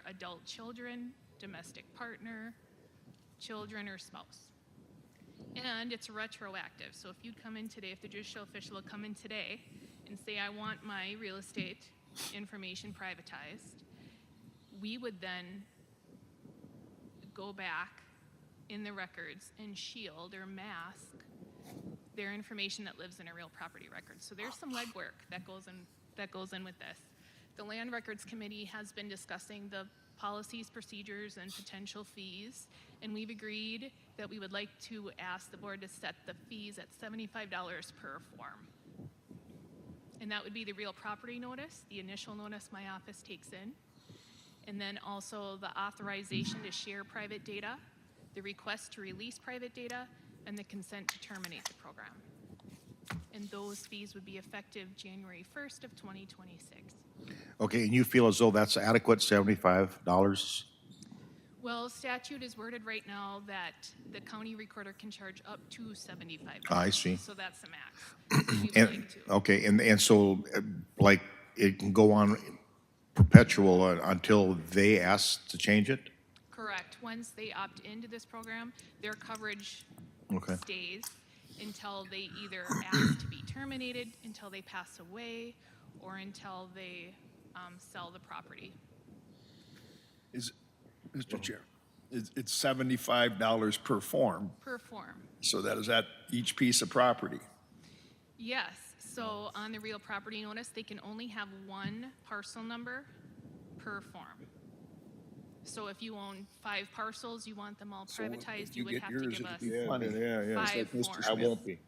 either adult children, domestic partner, children, or spouse. And it's retroactive. So if you'd come in today, if the judicial official would come in today and say, I want my real estate information privatized, we would then go back in the records and shield or mask their information that lives in a real property record. So there's some legwork that goes in with this. The Land Records Committee has been discussing the policies, procedures, and potential fees, and we've agreed that we would like to ask the board to set the fees at $75 per form. And that would be the real property notice, the initial notice my office takes in, and then also the authorization to share private data, the request to release private data, and the consent to terminate the program. And those fees would be effective January 1st of 2026. Okay, and you feel as though that's adequate, $75? Well, statute is worded right now that the county recorder can charge up to $75. I see. So that's the max. So we would And, like to. okay, and so, like, it can go on perpetual until they ask to change it? Correct. Once they opt into this program, their coverage Okay. stays until they either ask to be terminated, until they pass away, or until they sell the property. Mr. Chair, it's $75 per form, Per form. so that is at each piece of property. Yes. So on the real property notice, they can only have one parcel number per form. So if you own 5 parcels, you want them all privatized, you would have to give us Funny. Yeah. 5 forms. I won't be.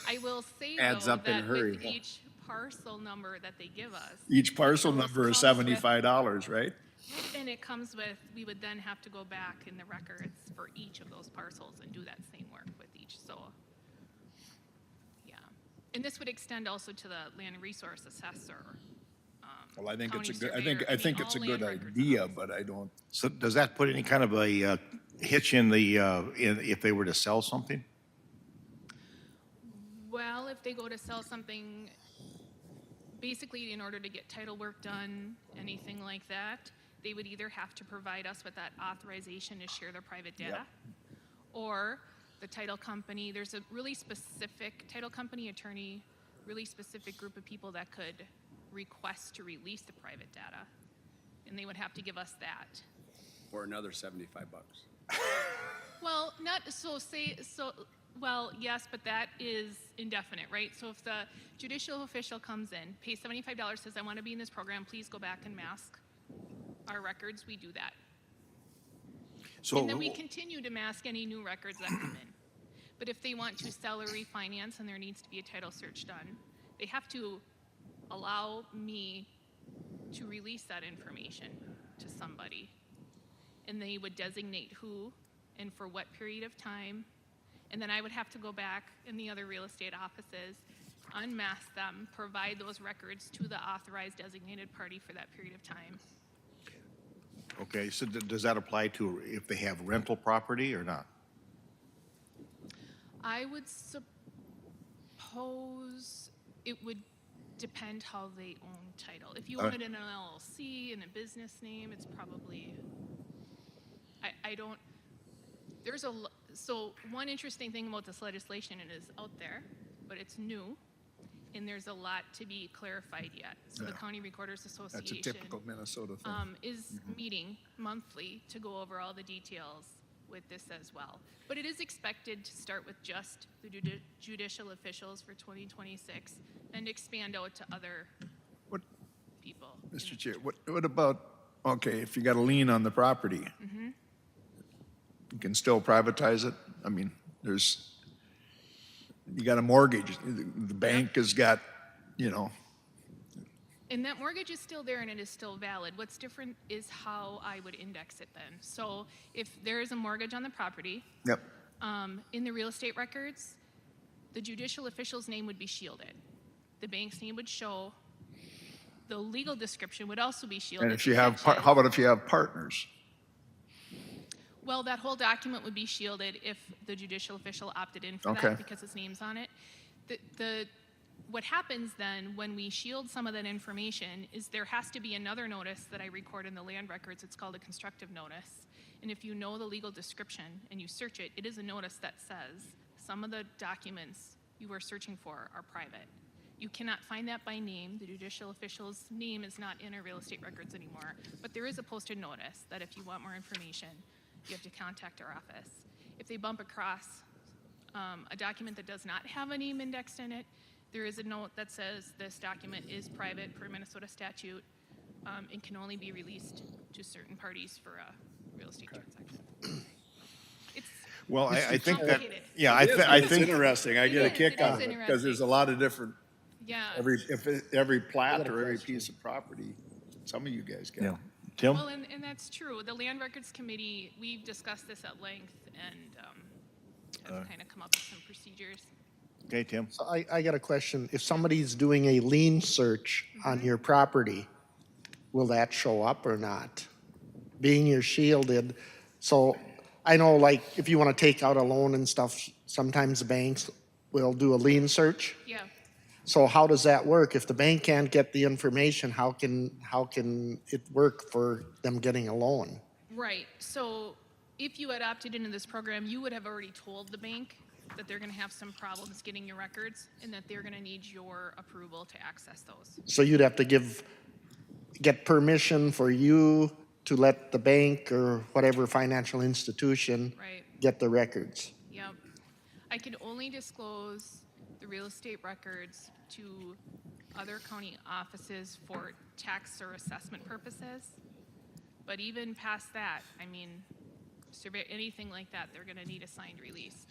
I will say Adds though up in a that hurry. with each parcel number that they give us, Each parcel Those number is comes with- $75, right? and it comes with, we would then have to go back in the records for each of those parcels and do that same work with each, so. Yeah, and this would extend also to the land resource assessor. Well, I think it's a county good, surveyor. I think all it's a land good records idea, office. but I don't, So does that put any kind of a hitch in the, if they were to sell something? Well, if they go to sell something, basically in order to get title work done, anything like that, they would either have to provide us with that authorization to share their private data, or the title company, there's a really specific title company attorney, really specific group of people that could request to release the private data, and they would have to give us that. For another $75. Well, not so say so. Well, yes, but that is indefinite, right? So if the judicial official comes in, pays $75, says, "I want to be in this program. Please go back and mask our records," we do that, So, and then we continue to mask any new records that come in. But if they want to sell or refinance and there needs to be a title search done, they have to allow me to release that information to somebody, and they would designate who and for what period of time, and then I would have to go back in the other real estate offices, unmask them, provide those records to the authorized designated party for that period of time. okay, so does that apply to if they have rental property or not? I would suppose it would depend how they own title. If you own it in an LLC, in a business name, it's probably, I don't, so one interesting thing about this legislation, it is out there, but it's new, and there's a lot to be clarified yet. So the Yeah. County Recorders that's Association a typical Minnesota thing. is meeting monthly to go over all the details with this as well. But it is expected to start with just the judicial officials for 2026 and expand out to other What, people. Mr. Chair, what about, okay, if you got a lien on the property, you can still privatize it? I mean, you got a mortgage, the bank has got, you know, And that mortgage is still there and it is still valid. What's different is how I would index it then. So if there is a mortgage on the property, yep, in the real estate records, the judicial official's name would be shielded. The bank's name would show. The legal description would also be shielded. and if you have, such as- how about if you have partners? Well, that whole document would be shielded if the judicial official opted in for Okay. that because his name's on it. The what happens then when we shield some of that information is there has to be another notice that I record in the land records. It's called a constructive notice. And if you know the legal description and you search it, it is a notice that says some of the documents you are searching for are private. You cannot find that by name. The judicial official's name is not in our real estate records anymore. But there is a posted notice that if you want more information, you have to contact our office. If they bump across a document that does not have a name indexed in it, there is a note that says this document is private per Minnesota statute and can only be released to certain parties for a real estate transaction. It's Well, I think that, complicated. yeah, It's think, interesting. I It get a is, kick it out is of it because there's a lot of different, Yeah. every plat or every piece of property, some of you guys yeah. got. Tim? Well, and that's true. The Land Records Committee, we've discussed this at length and have kind of come up with some procedures. Okay, Tim? So I got a question. If somebody's doing a lien search on your property, will that show up or not? Being you're shielded, so I know like if you want to take out a loan and stuff, sometimes the banks will do a lien search. Yeah. So how does that work? If the bank can't get the information, how can it work for them getting a loan? Right. So if you had opted into this program, you would have already told the bank that they're going to have some problems getting your records and that they're going to need your approval to access those. So you'd have to get permission for you to let the bank or whatever financial institution Right. get the records. Yep. I can only disclose the real estate records to other county offices for tax or assessment purposes. But even past that, I mean, survey, anything like that, they're gonna need a signed release.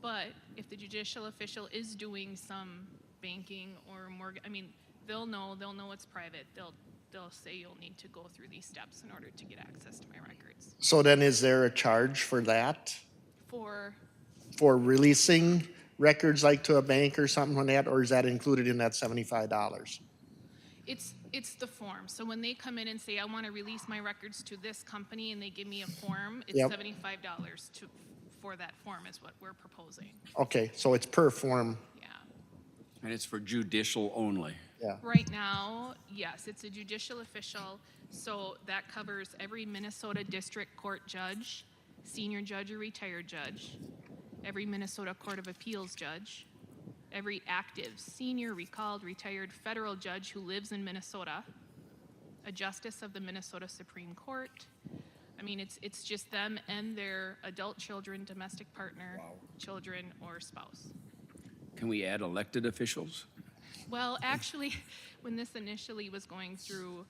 But if the judicial official is doing some banking or mortgage, I mean, they'll know it's private. They'll say you'll need to go through these steps in order to get access to my records. So then is there a charge for that? For Releasing records like to a bank or something like that, or is that included in that $75? It's the form. So when they come in and say, I want to release my records to this company, and they give me a form, it's Yep. $75 for that form is what we're proposing. Okay, so it's per form, Yeah. And it's for judicial only. yeah. Right now, yes, it's a judicial official, so that covers every Minnesota District Court judge, senior judge or retired judge, every Minnesota Court of Appeals judge, every active, senior, recalled, retired federal judge who lives in Minnesota, a justice of the Minnesota Supreme Court. I mean, it's just them and their adult children, domestic partner, children, or spouse. Can we add elected officials? Well, actually, when this initially was going through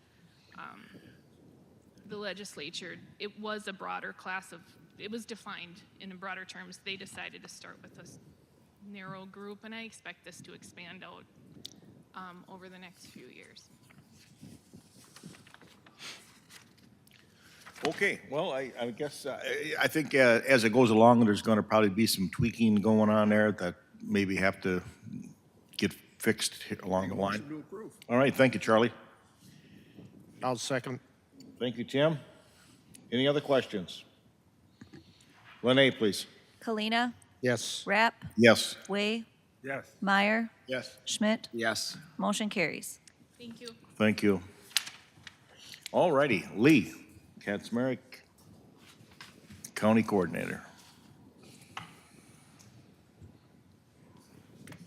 the legislature, it was a broader class of, it was defined in broader terms. They decided to start with a narrow group, and I expect this to expand out over the next few years. Okay, well, I guess, I think as it goes along, there's going to probably be some tweaking going on there that maybe have to get fixed along the line. To approve. All right, thank you, Charlie. I'll second. Thank you, Tim. Any other questions? Lene, please. Kalina, Yes. Rapp, Yes. Way, Yes. Meyer, Yes. Schmidt. Yes. Motion carries. Thank you. Thank you. All righty, Lee Kaczmarek, County Coordinator.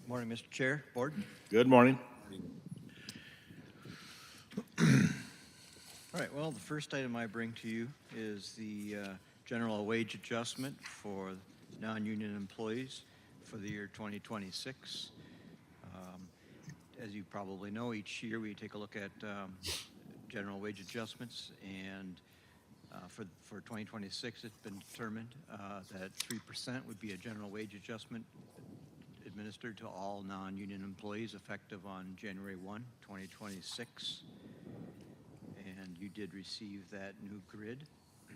Morning, Mr. Chair, Board. Good morning. All right, well, the first item I bring to you is the general wage adjustment for non-union employees for the year 2026. As you probably know, each year we take a look at general wage adjustments, and for 2026, it's been determined that 3% would be a general wage adjustment administered to all non-union employees effective on January 1, 2026. And you did receive that new grid. I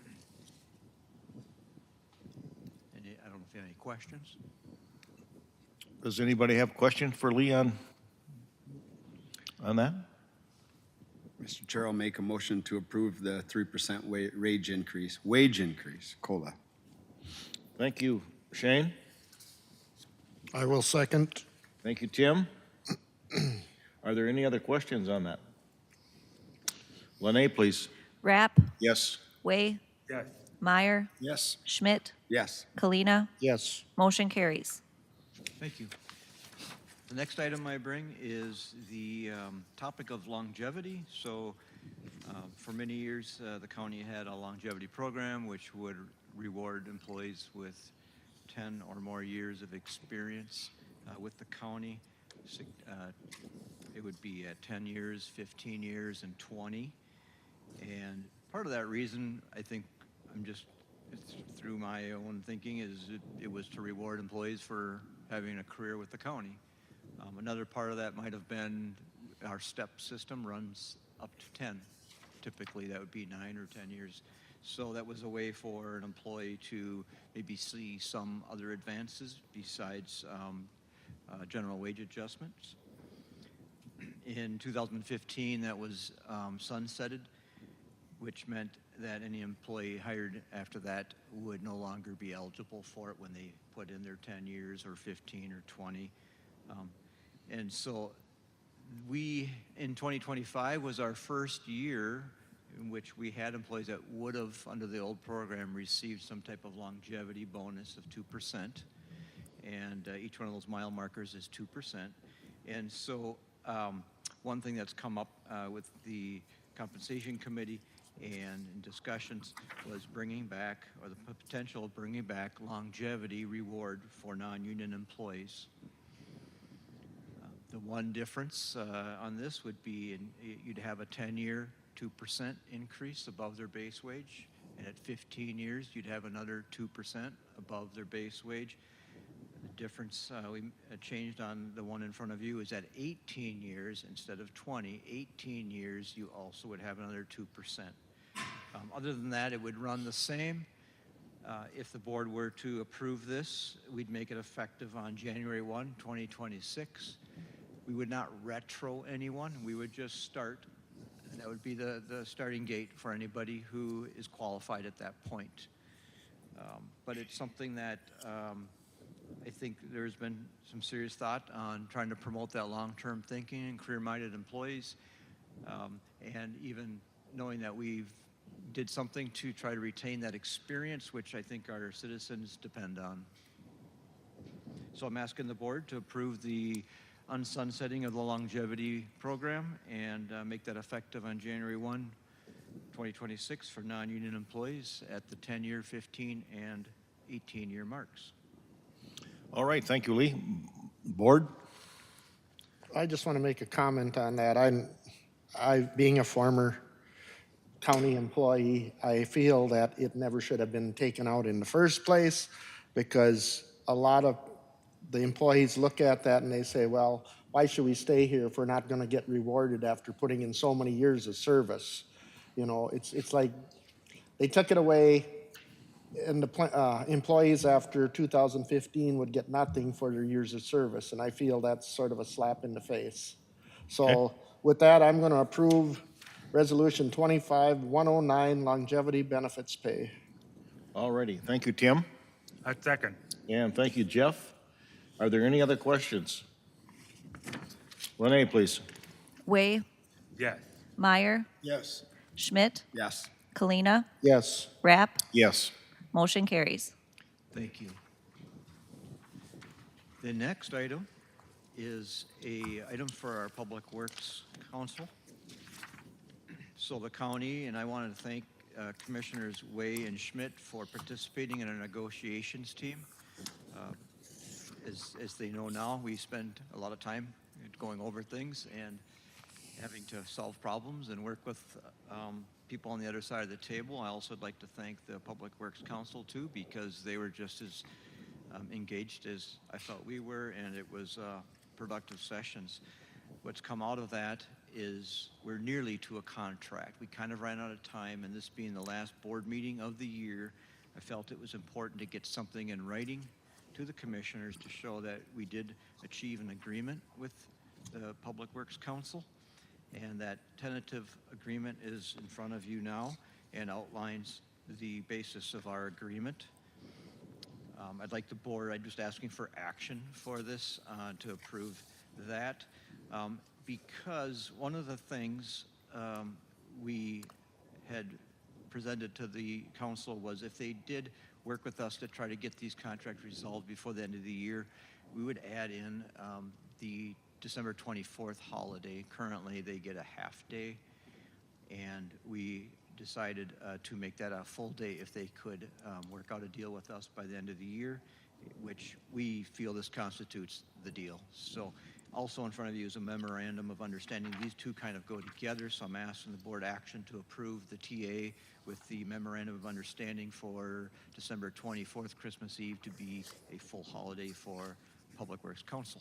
don't know if you have any questions. Does anybody have a question for Lee on that? Mr. Chair, I'll make a motion to approve the 3% wage increase, COLA. Thank you, Shane. I will second. Thank you, Tim. Are there any other questions on that? Lene, please. Rapp, Yes. Way, Yes. Meyer, Yes. Schmidt, Yes. Kalina. Yes. Motion carries. Thank you. The next item I bring is the topic of longevity. So for many years, the county had a longevity program which would reward employees with 10 or more years of experience with the county. It would be at 10 years, 15 years, and 20. And part of that reason, I think, it's through my own thinking, is it was to reward employees for having a career with the county. Another part of that might have been our STEP system runs up to 10. Typically, that would be 9 or 10 years. So that was a way for an employee to maybe see some other advances besides general wage adjustments. In 2015, that was sunsetted, which meant that any employee hired after that would no longer be eligible for it when they put in their 10 years or 15 or 20. And so in 2025 was our first year in which we had employees that would have, under the old program, received some type of longevity bonus of 2%. And each one of those mile markers is 2%. And so one thing that's come up with the compensation committee and in discussions was bringing back, or the potential of bringing back, longevity reward for non-union employees. The one difference on this would be you'd have a 10-year 2% increase above their base wage, and at 15 years you'd have another 2% above their base wage. The difference we changed on the one in front of you is at 18 years instead of 20. 18 years you also would have another 2%. Other than that, it would run the same. If the board were to approve this, we'd make it effective on January 1, 2026. We would not retro anyone. We would just start, and that would be the starting gate for anybody who is qualified at that point. But it's something that I think there's been some serious thought on trying to promote that long-term thinking and career-minded employees, and even knowing that we've did something to try to retain that experience, which I think our citizens depend on. So I'm asking the board to approve the unsunsetting of the longevity program and make that effective on January 1, 2026 for non-union employees at the 10-year, 15, and 18-year marks. All right, thank you, Lee. Board? I just want to make a comment on that. Being a former county employee, I feel that it never should have been taken out in the first place, because a lot of the employees look at that and they say, well, why should we stay here if we're not going to get rewarded after putting in so many years of service? You know, it's like they took it away, and the employees after 2015 would get nothing for their years of service, and I feel that's sort of a slap in the face. So with that, I'm going to approve Resolution 25-109, longevity benefits pay. All righty, thank you, Tim. A second. And thank you, Jeff. Are there any other questions? Lene, please. Way, Yes. Meyer, Yes. Schmidt, Yes. Kalina. Yes. Rapp. Yes. Motion carries. Thank you. The next item is a item for our Public Works Council. So the county, and I wanted to thank Commissioners Way and Schmidt for participating in our negotiations team. As they know now, we spend a lot of time going over things and having to solve problems and work with people on the other side of the table. I also would like to thank the Public Works Council too, because they were just as engaged as I felt we were, and it was productive sessions. What's come out of that is we're nearly to a contract. We kind of ran out of time, and this being the last board meeting of the year, I felt it was important to get something in writing to the commissioners to show that we did achieve an agreement with the Public Works Council. And that tentative agreement is in front of you now and outlines the basis of our agreement. I'm just asking for action for this to approve that. Because one of the things we had presented to the council was if they did work with us to try to get these contracts resolved before the end of the year, we would add in the December 24th holiday. Currently, they get a half day, and we decided to make that a full day if they could work out a deal with us by the end of the year, which we feel this constitutes the deal. So also in front of you is a memorandum of understanding. These two kind of go together, so I'm asking the board action to approve the TA with the memorandum of understanding for December 24th, Christmas Eve, to be a full holiday for Public Works Council.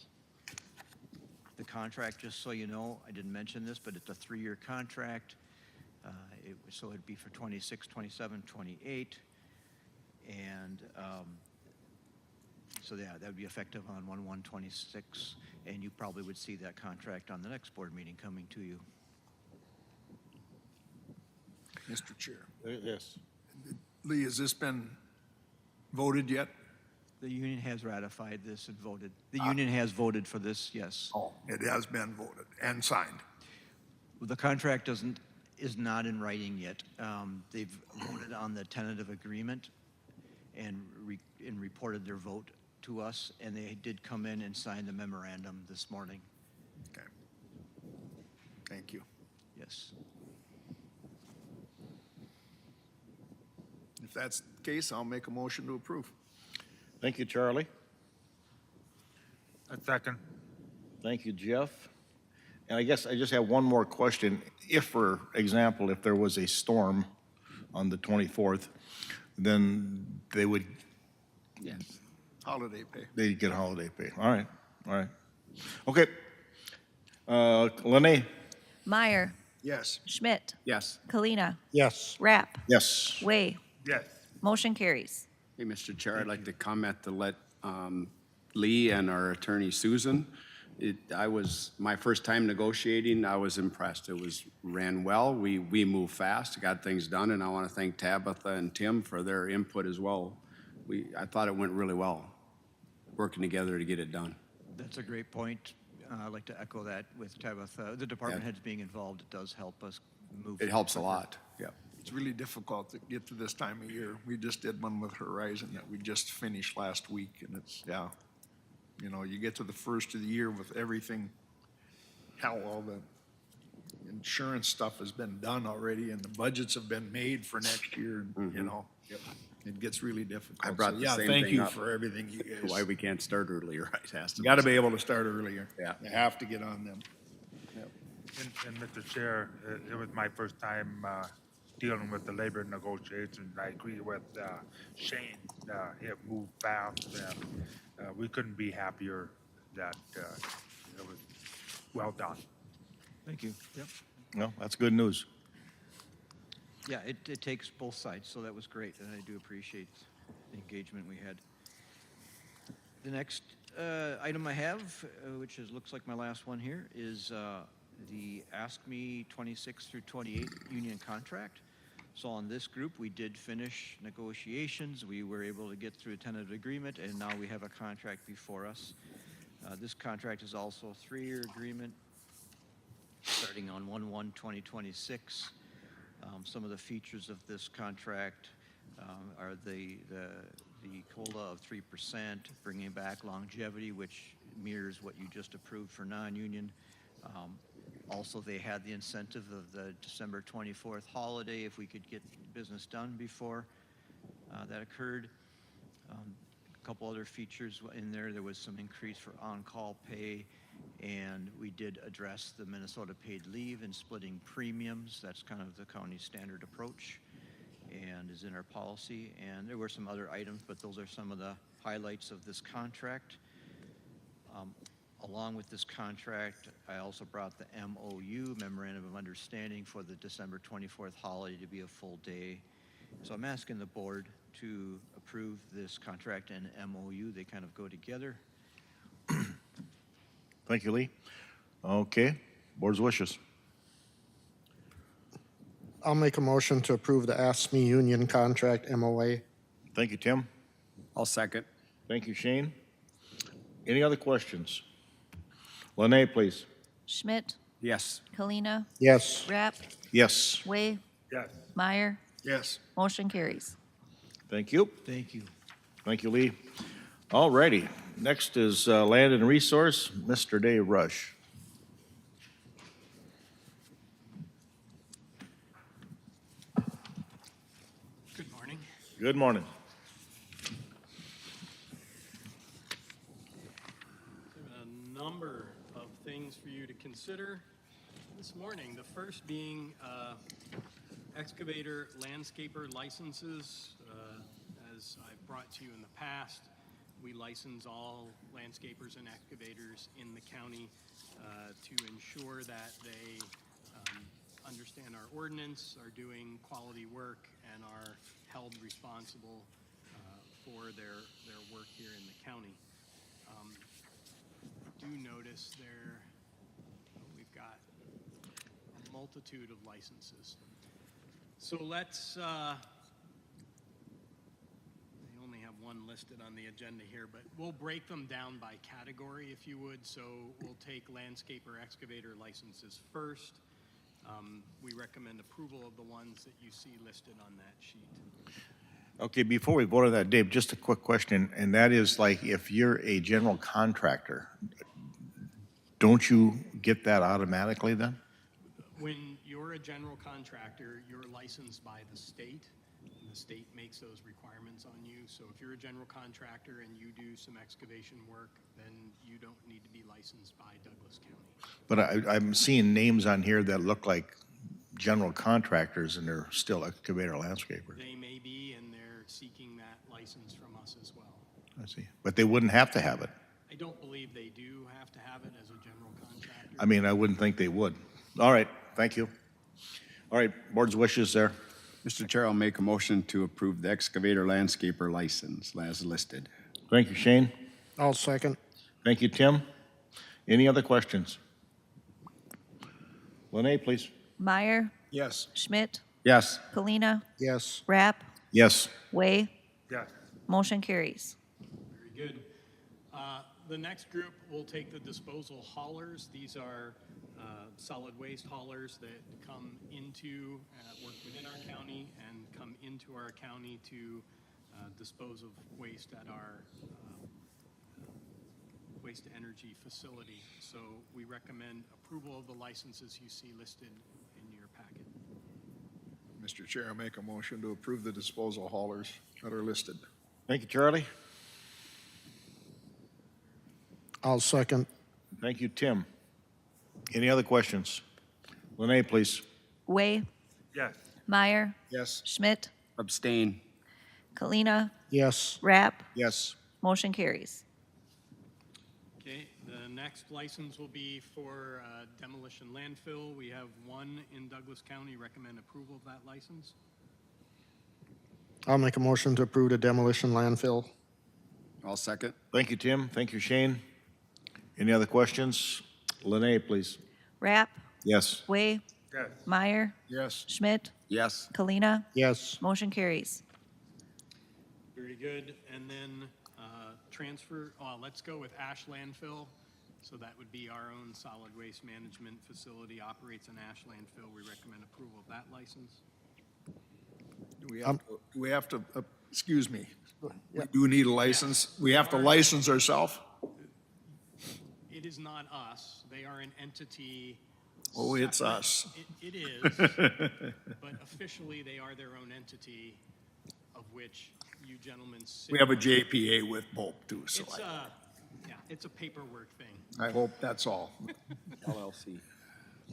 The contract, just so you know, I didn't mention this, but it's a 3-year contract. So it'd be for 26, 27, 28. And so yeah, that would be effective on 1/1/26. And you probably would see that contract on the next board meeting coming to you. Mr. Chair. Yes. Lee, has this been voted yet? The union has ratified this and voted. The union has voted for this, yes. Oh, it has been voted and signed. The contract is not in writing yet. They've voted on the tentative agreement and reported their vote to us, and they did come in and sign the memorandum this morning. Okay. Thank you. Yes. If that's the case, I'll make a motion to approve. Thank you, Charlie. A second. Thank you, Jeff. And I guess I just have one more question. If, for example, if there was a storm on the 24th, then they would, Yes. Holiday pay. they'd get holiday pay. All right, all right. Okay. Lene? Meyer, Yes. Schmidt, Yes. Kalina, Yes. Rapp, Yes. Way. Yes. Motion carries. Hey, Mr. Chair, I'd like to comment to let Lee and our attorney Susan, my first time negotiating, I was impressed. It ran well. We moved fast, got things done, and I want to thank Tabitha and Tim for their input as well. I thought it went really well, working together to get it done. That's a great point. I'd like to echo that with Tabitha. The department heads being involved, it does help us move. It helps a lot, yeah. It's really difficult to get to this time of year. We just did one with Horizon that we just finished last week, and it's, yeah. You know, you get to the first of the year with everything, how all the insurance stuff has been done already, and the budgets have been made for next year, and, you know, it gets really difficult. I brought So, the yeah, same thank thing you up. for everything you guys. Why we can't start earlier, I asked You them. gotta be able to start earlier. Yeah. You have to get on them. And Mr. Chair, it was my first time dealing with the labor negotiations. I agree with Shane. It moved fast, and we couldn't be happier that it was well done. Thank you. Yep. No, that's good news. Yeah, it takes both sides, so that was great, and I do appreciate the engagement we had. The next item I have, which looks like my last one here, is the ASCME 26 through 28 union contract. So on this group, we did finish negotiations. We were able to get through a tentative agreement, and now we have a contract before us. This contract is also a 3-year agreement starting on 1/1/2026. Some of the features of this contract are the COLA of 3%, bringing back longevity, which mirrors what you just approved for non-union. Also, they had the incentive of the December 24th holiday if we could get business done before that occurred. A couple other features in there. There was some increase for on-call pay, and we did address the Minnesota paid leave and splitting premiums. That's kind of the county standard approach and is in our policy. And there were some other items, but those are some of the highlights of this contract. Along with this contract, I also brought the MOU, Memorandum of Understanding, for the December 24th holiday to be a full day. So I'm asking the board to approve this contract and MOU. They kind of go together. Thank you, Lee. Okay, board's wishes. I'll make a motion to approve the ASME union contract MOA. Thank you, Tim. I'll second. Thank you, Shane. Any other questions? Lene, please. Schmidt, Yes. Kalina, Yes. Rapp, Yes, Way, Yes. Meyer. Yes. Motion carries. thank you. Thank you. Thank you, Lee. All righty, next is Land and Resource, Mr. Dave Rush. Good morning. Good morning. A number of things for you to consider this morning. The first being excavator landscaper licenses. As I've brought to you in the past, we license all landscapers and excavators in the county to ensure that they understand our ordinance, are doing quality work, and are held responsible for their work here in the county. Do notice there, we've got a multitude of licenses. So let's, they only have one listed on the agenda here, but we'll break them down by category if you would. So we'll take landscaper excavator licenses first. We recommend approval of the ones that you see listed on that sheet. Okay, before we vote on that, Dave, just a quick question, and that is like, if you're a general contractor, don't you get that automatically then? When you're a general contractor, you're licensed by the state, and the state makes those requirements on you. So if you're a general contractor and you do some excavation work, then you don't need to be licensed by Douglas County. But I'm seeing names on here that look like general contractors, and they're still excavator landscapers. They may be, and they're seeking that license from us as well. I see. But they wouldn't have to have it. I don't believe they do have to have it as a general contractor. I mean, I wouldn't think they would. All right, thank you. All right, board's wishes there. Mr. Chair, I'll make a motion to approve the excavator landscaper license as listed. Thank you, Shane. I'll second. Thank you, Tim. Any other questions? Lene, please. Meyer, Yes. Schmidt, Yes. Kalina, Yes. Rapp, Yes. Way. Yes. Motion carries. Very good. The next group will take the disposal haulers. These are solid waste haulers that come into, work within our county and come into our county to dispose of waste at our waste-to-energy facility. So we recommend approval of the licenses you see listed in your packet. Mr. Chair, I make a motion to approve the disposal haulers that are listed. Thank you, Charlie. I'll second. Thank you, Tim. Any other questions? Lene, please. Way, Yes. Meyer, Yes. Schmidt, Abstain. Kalina, Yes. Rapp. Yes. Motion carries. Okay, the next license will be for demolition landfill. We have one in Douglas County. Recommend approval of that license. I'll make a motion to approve the demolition landfill. I'll second. Thank you, Tim. Thank you, Shane. Any other questions? Lene, please. Rapp, Yes. Way, Yes. Meyer, Yes. Schmidt, Yes. Kalina. Yes. Motion carries. Very good. And then transfer, let's go with ash landfill. So that would be our own solid waste management facility, operates an ash landfill. We recommend approval of that license. Do we have to, excuse me, we do need a license? We have to license ourselves? It is not us. They are an entity. Oh, it's separate. us. It is, but officially they are their own entity of which you gentlemen sit. We have a on. JPA with Bolt too, so It's it's a paperwork thing. I hope that's all. LLC.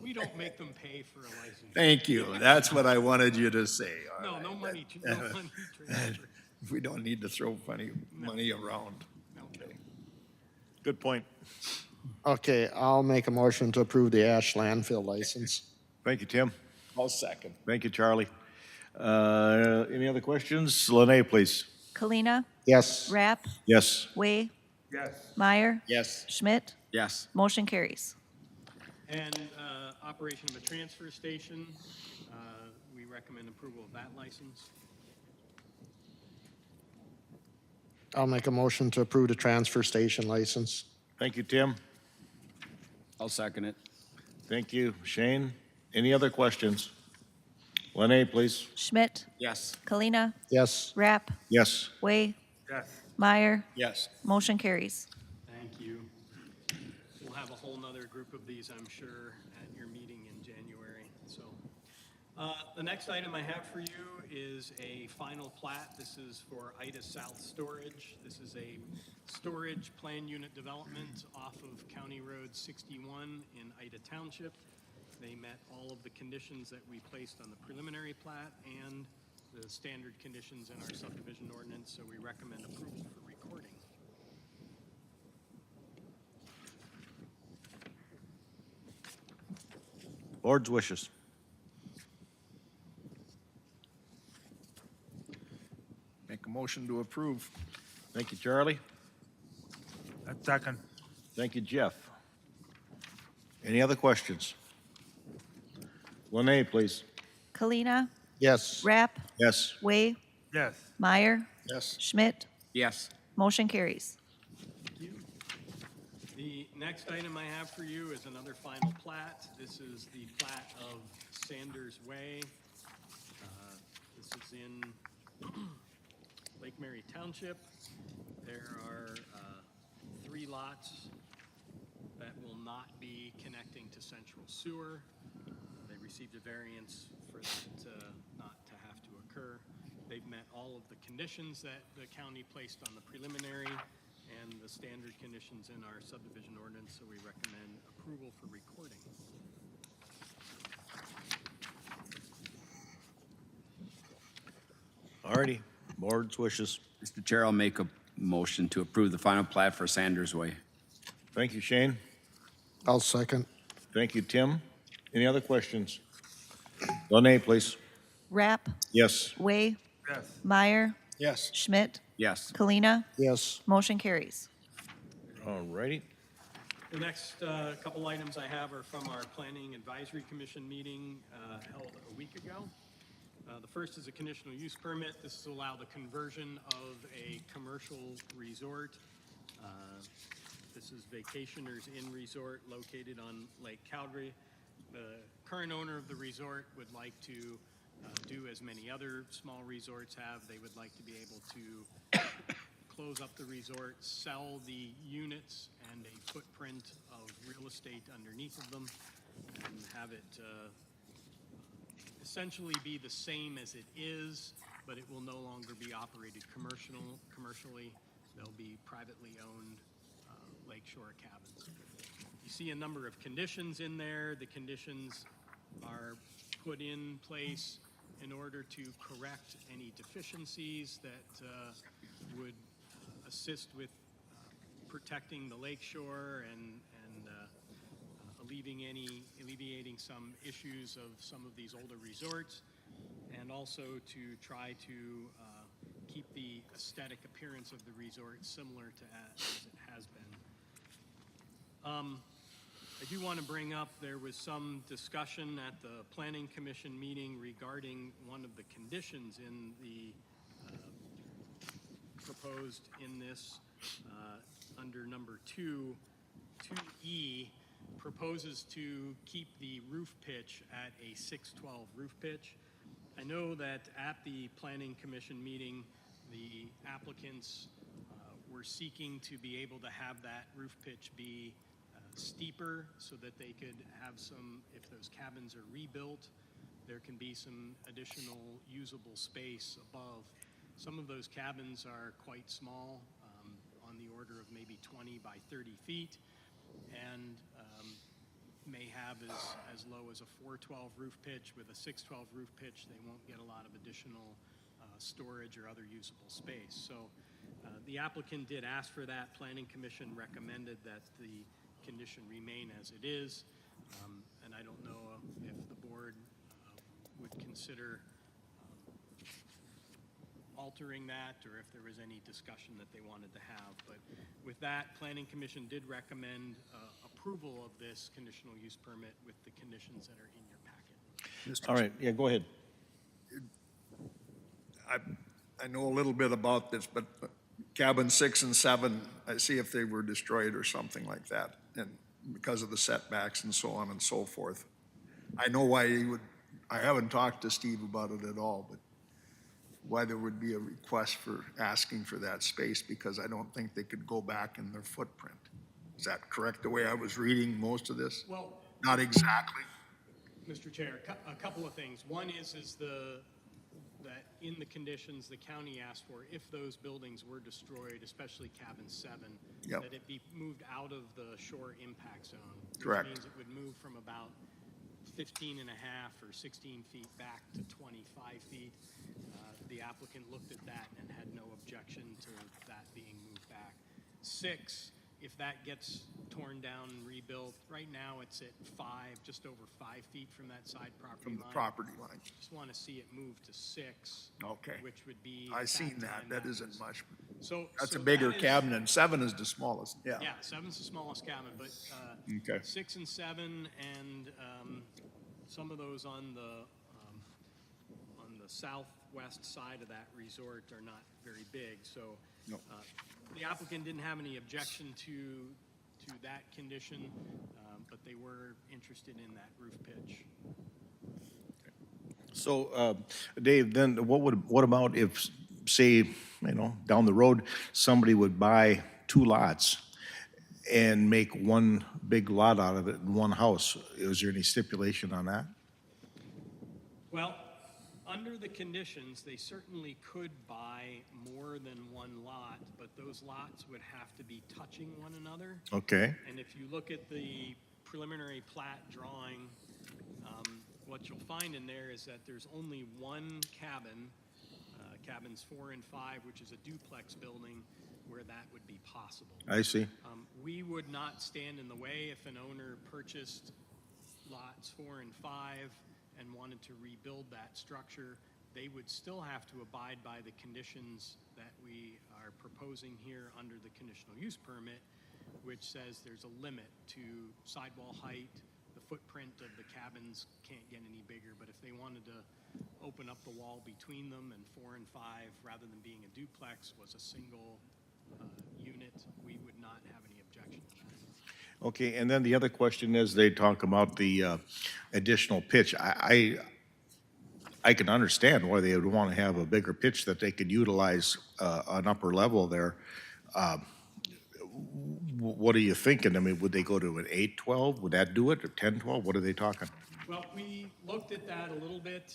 We don't make them pay for a license. Thank you. That's what I wanted you to say. All No, right. no money, no money transfer. We don't need to throw money around. Okay. Good point. Okay, I'll make a motion to approve the ash landfill license. Thank you, Tim. I'll second. Thank you, Charlie. Any other questions? Lene, please. Kalina, Yes. Rapp, Yes. Way, Yes. Meyer, Yes. Schmidt. Yes. Motion carries. And operation of a transfer station, we recommend approval of that license. I'll make a motion to approve the transfer station license. Thank you, Tim. I'll second it. Thank you, Shane. Any other questions? Lene, please. Schmidt, Yes. Kalina, Yes. Rapp, Yes. Way, Yes. Meyer, Yes. motion carries. Thank you. We'll have a whole nother group of these, I'm sure, at your meeting in January, so. The next item I have for you is a final plat. This is for Ida South Storage. This is a storage plan unit development off of County Road 61 in Ida Township. They met all of the conditions that we placed on the preliminary plat and the standard conditions in our subdivision ordinance, so we recommend approval for recording. Board's wishes. Make a motion to approve. Thank you, Charlie. A second. Thank you, Jeff. Any other questions? Lene, please. Kalina, Yes. Rapp, Yes. Way, Yes. Meyer, Yes. Schmidt, Yes. motion carries. Thank you. The next item I have for you is another final plat. This is the plat of Sanders Way. This is in Lake Mary Township. There are 3 lots that will not be connecting to central sewer. They received a variance for that not to have to occur. They've met all of the conditions that the county placed on the preliminary and the standard conditions in our subdivision ordinance, so we recommend approval for recording. Alrighty. Board's wishes. Mr. Chair, I'll make a motion to approve the final plat for Sanders Way. Thank you, Shane. I'll second. Thank you, Tim. Any other questions? Lene, please. Rapp, Yes. Way, Yes. Meyer, Yes. Schmidt, Yes. Kalina, Yes. motion carries. Alrighty. The next couple items I have are from our Planning Advisory Commission meeting held a week ago. The first is a conditional use permit. This is to allow the conversion of a commercial resort. This is Vacationers Inn Resort located on Lake Calgary. The current owner of the resort would like to do as many other small resorts have. They would like to be able to close up the resort, sell the units and a footprint of real estate underneath of them, and have it essentially be the same as it is, but it will no longer be operated commercially. They'll be privately owned lakeshore cabins. You see a number of conditions in there. The conditions are put in place in order to correct any deficiencies that would assist with protecting the lakeshore and alleviating some issues of some of these older resorts, and also to try to keep the aesthetic appearance of the resort similar to as it has been. I do want to bring up, there was some discussion at the Planning Commission meeting regarding one of the conditions in the proposed in this under number 2E, proposes to keep the roof pitch at a 612 roof pitch. I know that at the Planning Commission meeting, the applicants were seeking to be able to have that roof pitch be steeper so that they could have some, if those cabins are rebuilt, there can be some additional usable space above. Some of those cabins are quite small, on the order of maybe 20 by 30 feet, and may have as low as a 412 roof pitch. With a 612 roof pitch, they won't get a lot of additional storage or other usable space. So the applicant did ask for that. Planning Commission recommended that the condition remain as it is, and I don't know if the board would consider altering that, or if there was any discussion that they wanted to have. But with that, Planning Commission did recommend approval of this conditional use permit with the conditions that are in your packet. All right. Yeah, go ahead. I know a little bit about this, but cabin 6 and 7, I see if they were destroyed or something like that. And because of the setbacks and so on and so forth. I know why he would, I haven't talked to Steve about it at all, but why there would be a request for asking for that space, because I don't think they could go back in their footprint. Is that correct, the way I was reading most of this? Well, Not exactly. Mr. Chair, a couple of things. One is that in the conditions the county asked for, if those buildings were destroyed, especially cabin 7, Yep. that it be moved out of the shore impact zone. Correct. Which means it would move from about 15 and a half or 16 feet back to 25 feet. The applicant looked at that and had no objection to that being moved back. 6, if that gets torn down and rebuilt, right now it's at 5, just over 5 feet from that side property From line. the property line. Just want to see it move to 6. Okay. Which would be. I at seen that, time, that was- isn't much. So. That's so a bigger that is- cabin, and 7 is the smallest, yeah. Yeah, 7's the smallest cabin, but Okay. 6 and 7 and some of those on the southwest side of that resort are not very big. So No. the applicant didn't have any objection to that condition, but they were interested in that roof pitch. So, Dave, then what about if, say, down the road, somebody would buy 2 lots and make one big lot out of it in one house? Is there any stipulation on that? Well, under the conditions, they certainly could buy more than one lot, but those lots would have to be touching one another. Okay, And if you look at the preliminary plat drawing, what you'll find in there is that there's only one cabin, cabins 4 and 5, which is a duplex building, where that would be possible. I see. We would not stand in the way if an owner purchased lots 4 and 5 and wanted to rebuild that structure. They would still have to abide by the conditions that we are proposing here under the conditional use permit, which says there's a limit to sidewall height. The footprint of the cabins can't get any bigger, but if they wanted to open up the wall between them and 4 and 5, rather than being a duplex, was a single unit, we would not have any objection to that. Okay, and then the other question is, they talk about the additional pitch. I can understand why they would want to have a bigger pitch that they could utilize an upper level there. What are you thinking? I mean, would they go to an 8-12? Would that do it, or 10-12? What are they talking? Well, we looked at that a little bit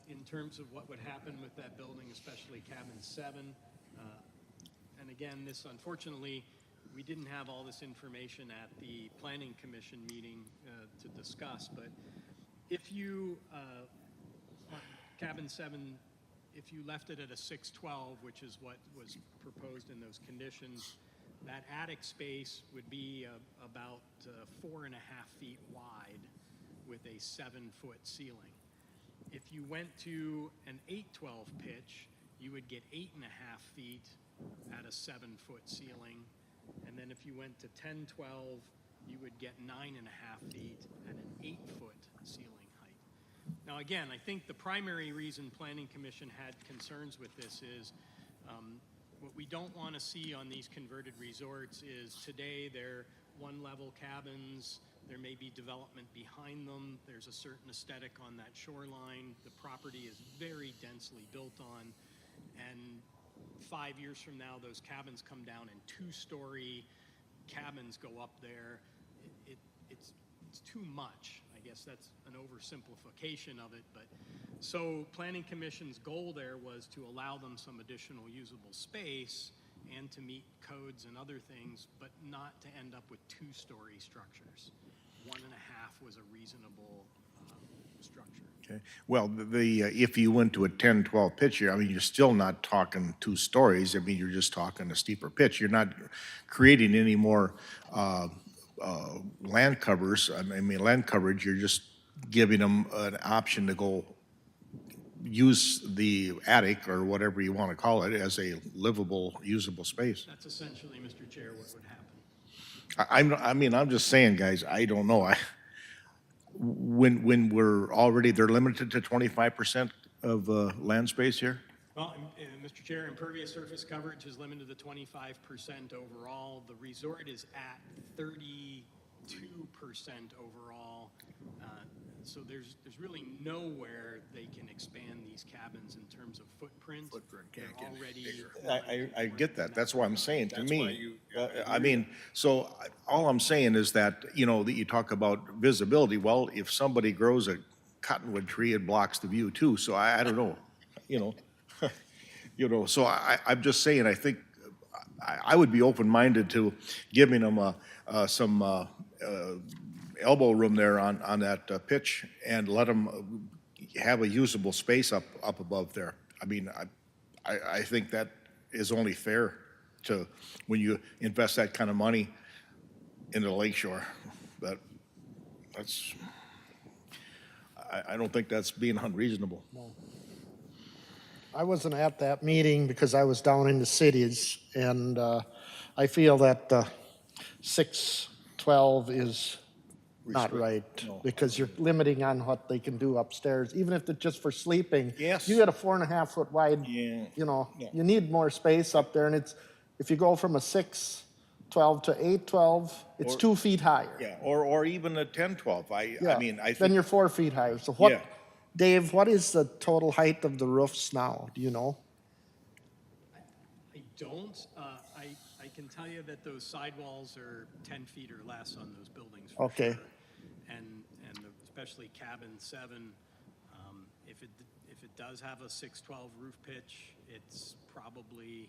in terms of what would happen with that building, especially cabin 7. And again, this, unfortunately, we didn't have all this information at the Planning Commission meeting to discuss, but if you, cabin 7, if you left it at a 612, which is what was proposed in those conditions, that attic space would be about 4.5 feet wide with a 7-foot ceiling. If you went to an 812 pitch, you would get 8.5 feet at a 7-foot ceiling. And then if you went to 1012, you would get 9.5 feet at an 8-foot ceiling height. Now, again, I think the primary reason Planning Commission had concerns with this is what we don't want to see on these converted resorts is today they're one-level cabins. There may be development behind them. There's a certain aesthetic on that shoreline. The property is very densely built on. And 5 years from now, those cabins come down and 2-story cabins go up there. It's too much. I guess that's an oversimplification of it. But so Planning Commission's goal there was to allow them some additional usable space and to meet codes and other things, but not to end up with 2-story structures. 1.5 was a reasonable structure. Okay. Well, if you went to a 10-12 pitch, I mean, you're still not talking 2 stories. I mean, you're just talking a steeper pitch. You're not creating any more land covers. I mean, land coverage, you're just giving them an option to go use the attic or whatever you want to call it as a livable, usable space. That's essentially, Mr. Chair, what would happen. I mean, I'm just saying, guys, I don't know. When we're already, they're limited to 25% of land space here? Well, Mr. Chair, impervious surface coverage is limited to 25% overall. The resort is at 30 2% overall. So there's really nowhere they can expand these cabins in terms of footprint. Footprint can't They're get already bigger. I get that. That's what I'm saying. To That's why me, you- I mean, so all I'm saying is that, you know, that you talk about visibility. Well, if somebody grows a cottonwood tree, it blocks the view too. So I don't know, you know. You know, so I'm just saying, I think I would be open-minded to giving them some elbow room there on that pitch and let them have a usable space up above there. I mean, I think that is only fair to, when you invest that kind of money into the lake shore. But that's, I don't think that's being unreasonable. I wasn't at that meeting because I was down in the cities, and I feel that 612 is not right, because you're limiting on what they can do upstairs, even if it's just for sleeping. Yes. You got a 4.5-foot wide, Yeah. you know, Yeah. you need more space up there, and it's, if you go from a 612 to 812, it's Or- 2 feet higher. Yeah, or even a 10-12. I Yeah. mean, I Then think, you're 4 feet higher. So what, Yeah. Dave, what is the total height of the roofs now? Do you know? I don't. I can tell you that those sidewalls are 10 feet or less on those buildings for Okay. sure. And especially cabin 7, if it does have a 612 roof pitch, it's probably,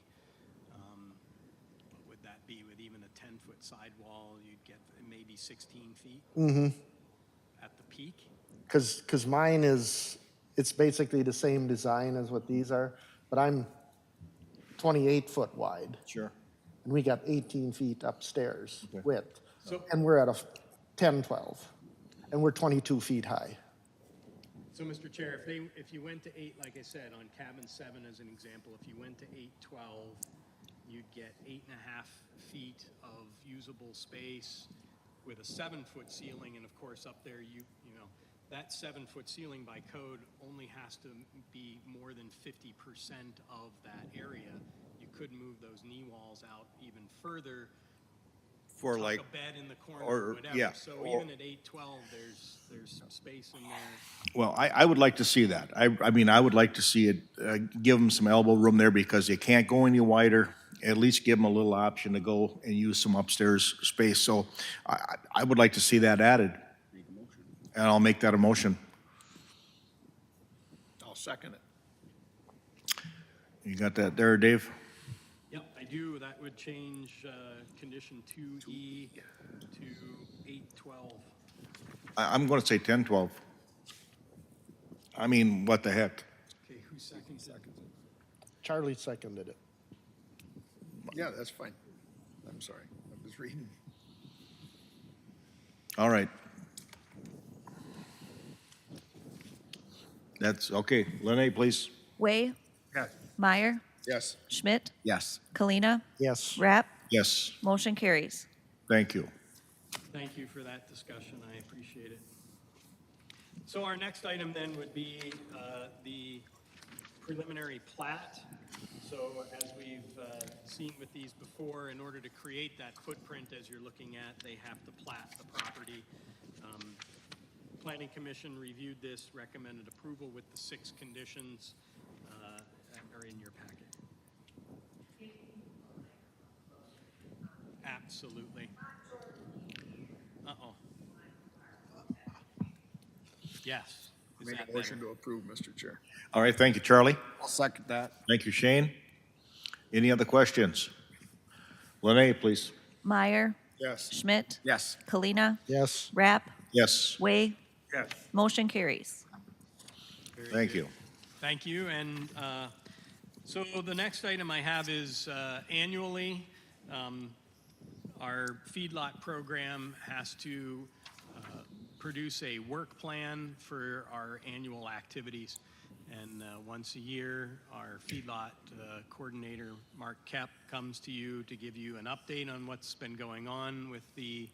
what would that be, with even a 10-foot sidewall, you'd get maybe 16 feet at the peak. Because mine is, it's basically the same design as what these are, but I'm 28 foot wide, sure. and we got 18 feet upstairs width. So- And we're at a 10-12, and we're 22 feet high. So, Mr. Chair, if you went to 8, like I said, on cabin 7 as an example, if you went to 812, you'd get 8.5 feet of usable space with a 7-foot ceiling, and of course, up there, you know, that 7-foot ceiling by code only has to be more than 50% of that area. You could move those knee walls out even further, For tuck like, a bed in the corner or- or whatever. yeah, So or- even at 812, there's some space in there. well, I would like to see that. I mean, I would like to see it, give them some elbow room there because you can't go any wider. At least give them a little option to go and use some upstairs space. So I would like to see that added. And I'll make that a motion. I'll second it. You got that there, Dave? Yep, I do. That would change condition 2E to 812. I'm going to say 10-12. I mean, what the heck? Okay, who seconds it? Charlie seconded it. Yeah, that's fine. I'm sorry. I was reading. All right. That's, okay. Lene, please. Way, Yes. Meyer, Yes. Schmidt, Yes. Kalina, Yes. Rapp, Yes, motion carries. thank you. Thank you for that discussion. I appreciate it. So our next item then would be the preliminary plat. So as we've seen with these before, in order to create that footprint as you're looking at, they have to plat the property. Planning Commission reviewed this, recommended approval with the 6 conditions that are in your packet. Absolutely. Uh-oh. Yes. Is Make that a motion better? to approve, Mr. Chair. All right, thank you, Charlie. I'll second that. Thank you, Shane. Any other questions? Lene, please. Meyer, Yes. Schmidt, Yes. Kalina, Yes. Rapp, Yes, Way, Yes. motion carries. Very thank good. you. Thank you. And so the next item I have is annually, our feedlot program has to produce a work plan for our annual activities. And once a year, our feedlot coordinator, Mark Kep, comes to you to give you an update on what's been going on with the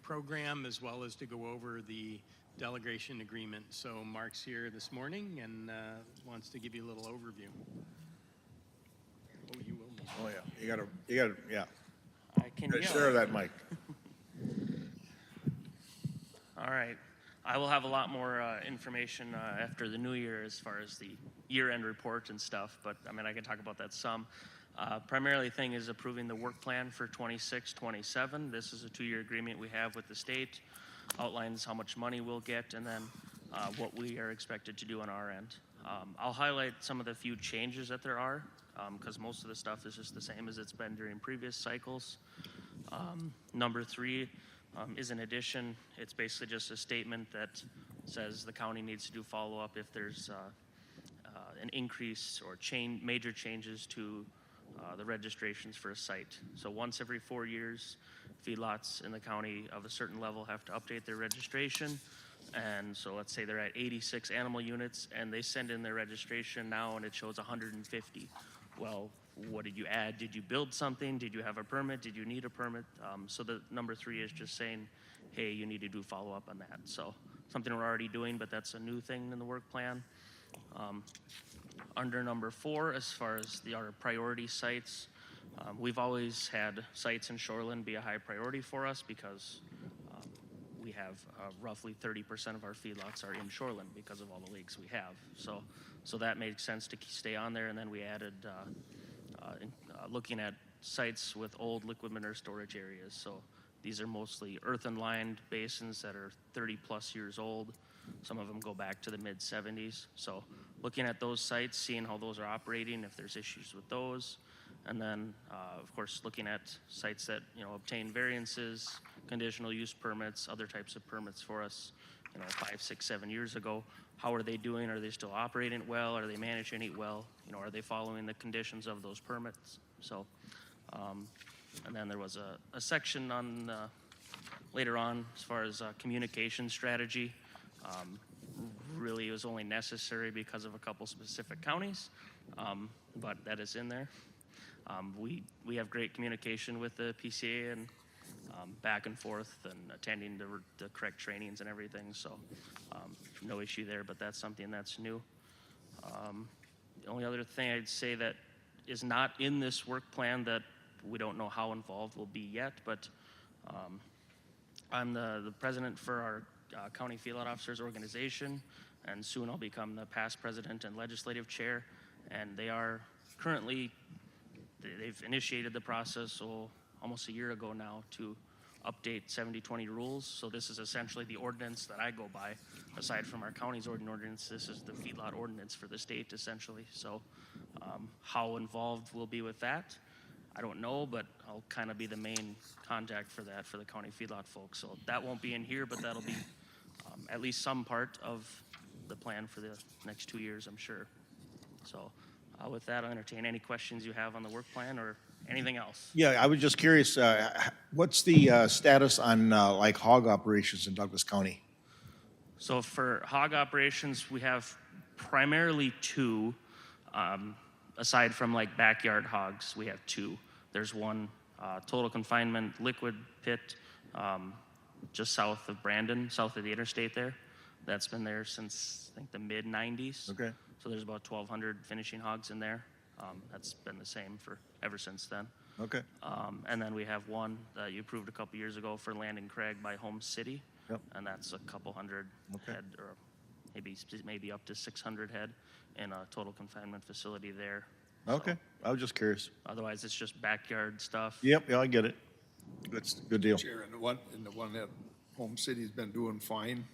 program, as well as to go over the delegation agreement. So Mark's here this morning and wants to give you a little overview. Oh, you will need. Oh, yeah, you gotta, yeah. I can Gotta yell. share that mic. All right. I will have a lot more information after the new year as far as the year-end report and stuff, but I mean, I can talk about that some. Primarily thing is approving the work plan for 26, 27. This is a 2-year agreement we have with the state, outlines how much money we'll get, and then what we are expected to do on our end. I'll highlight some of the few changes that there are, because most of the stuff is just the same as it's been during previous cycles. Number 3 is an addition. It's basically just a statement that says the county needs to do follow-up if there's an increase or major changes to the registrations for a site. So once every 4 years, feedlots in the county of a certain level have to update their registration. And so let's say they're at 86 animal units and they send in their registration now and it shows 150. Well, what did you add? Did you build something? Did you have a permit? Did you need a permit? So the number 3 is just saying, hey, you need to do follow-up on that. So something we're already doing, but that's a new thing in the work plan. Under number 4, as far as our priority sites, we've always had sites in Shoreland be a high priority for us because we have roughly 30% of our feedlots are in Shoreland because of all the lakes we have. So that made sense to stay on there, and then we added looking at sites with old liquid manure storage areas. So these are mostly earthen-lined basins that are 30-plus years old. Some of them go back to the mid-'70s. So looking at those sites, seeing how those are operating, if there's issues with those. And then, of course, looking at sites that, obtain variances, conditional use permits, other types of permits for us, 5, 6, 7 years ago. How are they doing? Are they still operating well? Are they managing it well? Are they following the conditions of those permits? So, and then there was a section on later on as far as communication strategy. Really, it was only necessary because of a couple specific counties, but that is in there. We have great communication with the PCA and back and forth and attending the correct trainings and everything, so no issue there, but that's something that's new. The only other thing I'd say that is not in this work plan that we don't know how involved we'll be yet, but I'm the president for our County Feedlot Officers Organization, and soon I'll become the past president and legislative chair, and they are currently, they've initiated the process almost a year ago now to update 7020 rules. So this is essentially the ordinance that I go by. Aside from our county's ordinance, this is the feedlot ordinance for the state essentially. So how involved we'll be with that, I don't know, but I'll kind of be the main contact for that for the county feedlot folks. So that won't be in here, but that'll be at least some part of the plan for the next 2 years, I'm sure. So with that, I'll entertain any questions you have on the work plan or anything else. Yeah, I was just curious, what's the status on like hog operations in Douglas County? So for hog operations, we have primarily 2. Aside from like backyard hogs, we have 2. There's one total confinement liquid pit just south of Brandon, south of the interstate there. That's been there since, I think, the mid-'90s. Okay. So there's about 1,200 finishing hogs in there. That's been the same ever since then. Okay. And then we have one that you approved a couple years ago for Landing Craig by Home City. Yep. And that's a couple hundred head, or maybe up to 600 head in a total confinement facility there. Okay, I was just curious. Otherwise, it's just backyard stuff. Yep, yeah, I get it. That's a good deal. Chair, and the one that Home City's been doing fine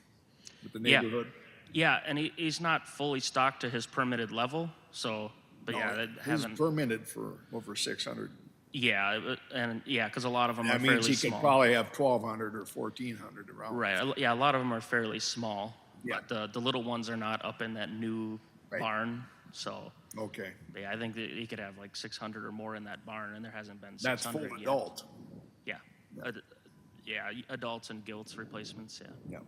with the Yeah. neighborhood. Yeah, and he's not fully stocked to his permitted level, so, but yeah, that He's haven't, permitted for over 600. yeah, and yeah, because a lot of them are That means fairly he could small. probably have 1,200 or 1,400 around. Right, yeah, a lot of them are fairly small, Yeah. but the little ones are not up in that new Right. barn, so, Okay, yeah, I think that he could have like 600 or more in that barn, and there hasn't been that's 600 full yet. adult. Yeah, yeah, adults and gilts replacements, yeah.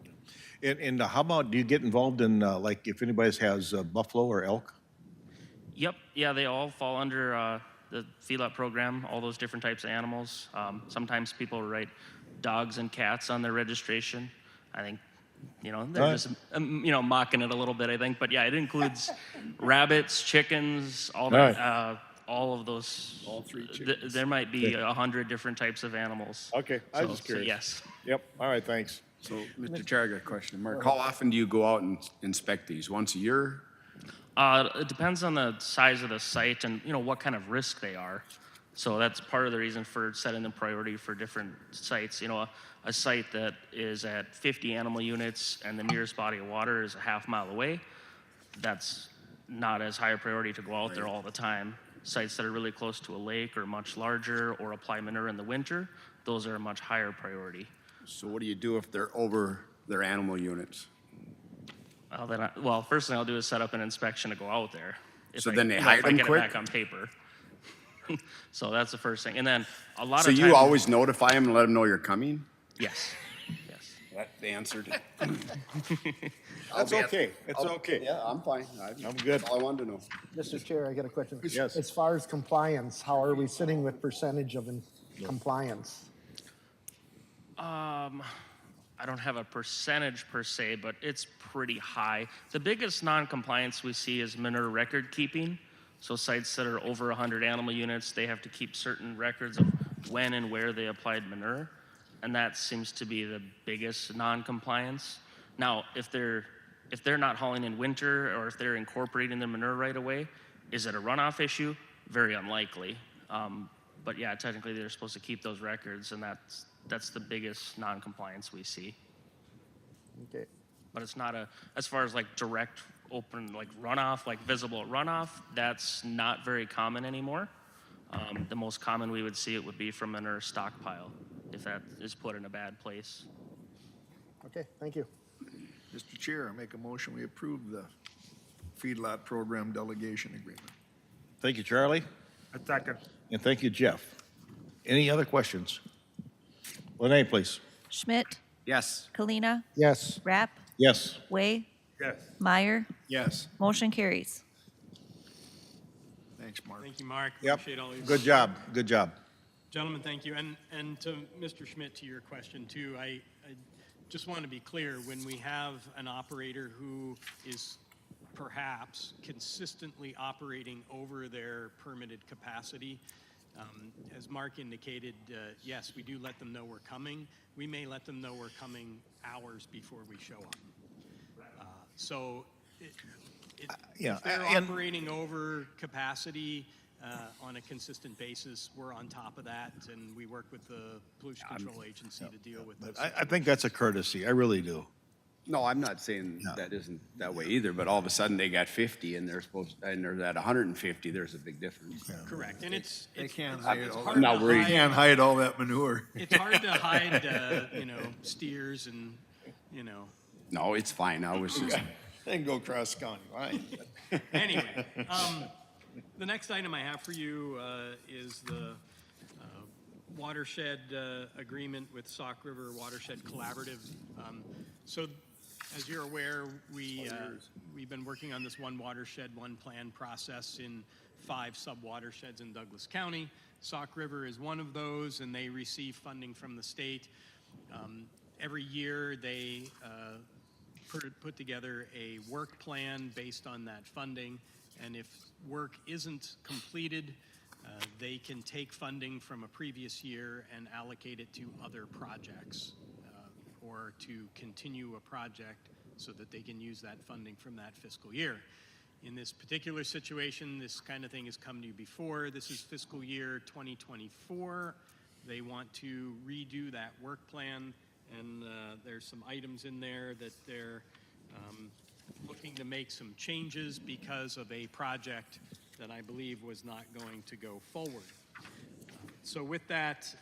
Yeah. And how about, do you get involved in, like, if anybody has buffalo or elk? Yep, yeah, they all fall under the feedlot program, all those different types of animals. Sometimes people write dogs and cats on their registration. I think, they're just, mocking it a little bit, I think. But yeah, it includes rabbits, chickens, all that, all of those. All 3 chickens. There might be 100 different types of animals. Okay, I was just So curious. yes. Yep, all right, thanks. So, Mr. Chair, I got a question. Mark, how often do you go out and inspect these? Once a year? It depends on the size of the site and, you know, what kind of risk they are. So that's part of the reason for setting the priority for different sites. You know, a site that is at 50 animal units and the nearest body of water is a half-mile away, that's not as high a priority to go out there all the time. Sites that are really close to a lake or much larger or apply manure in the winter, those are a much higher priority. So what do you do if they're over their animal units? Well, first thing I'll do is set up an inspection to go out there. So then they hide if I them get quick? it back on paper. So that's the first thing. And then a lot So of you times, always notify them and let them know you're coming? yes, yes. That answered. That's okay. It's okay. Yeah, I'm fine. I'm good. That's all I wanted to know. Mr. Chair, I got a question. Yes. As far as compliance, how are we sitting with percentage of compliance? I don't have a percentage per se, but it's pretty high. The biggest non-compliance we see is manure record keeping. So sites that are over 100 animal units, they have to keep certain records of when and where they applied manure. And that seems to be the biggest non-compliance. Now, if they're not hauling in winter or if they're incorporating the manure right away, is it a runoff issue? Very unlikely. But yeah, technically they're supposed to keep those records, and that's the biggest non-compliance we see. Okay. But it's not as far as like direct open, like runoff, like visible runoff, that's not very common anymore. The most common we would see it would be from manure stockpile, if that is put in a bad place. Okay, thank you. Mr. Chair, I make a motion, we approve the feedlot program delegation agreement. Thank you, Charlie, A second. and thank you, Jeff. Any other questions? Lene, please. Schmidt, Yes. Kalina, Yes. Rapp, Yes. Way, Yes. Meyer, Yes. motion carries. Thanks, Mark. Thank you, Mark. Yep. Appreciate all your. Good job. Good job. Gentlemen, thank you. And to Mr. Schmidt, to your question too, I just want to be clear, when we have an operator who is perhaps consistently operating over their permitted capacity, as Mark indicated, yes, we do let them know we're coming. We may let them know we're coming hours before we show up. So yeah, if they're and- operating over capacity on a consistent basis, we're on top of that, and we work with the Pollution Control Agency to deal with those. I think that's a courtesy. I really do. No, I'm not saying that isn't that way either, but all of a sudden they got 50 and they're at 150, there's a big difference. Correct, and it's They can't it's hide all hard that. not to worried. hide- Can't hide all that manure. It's hard to hide, steers and, No, it's fine. I was just, They can go cross county line. Anyway, the next item I have for you is the watershed agreement with Sauk River Watershed Collaborative. So, as you're aware, we've been working on this one watershed, one plan process in 5 sub-watersheds in Douglas County. Sauk River is one of those, and they receive funding from the state. Every year, they put together a work plan based on that funding, and if work isn't completed, they can take funding from a previous year and allocate it to other projects, or to continue a project so that they can use that funding from that fiscal year. In this particular situation, this kind of thing has come to you before. This is fiscal year 2024. They want to redo that work plan, and there's some items in there that they're looking to make some changes because of a project that I believe was not going to go forward. So with that,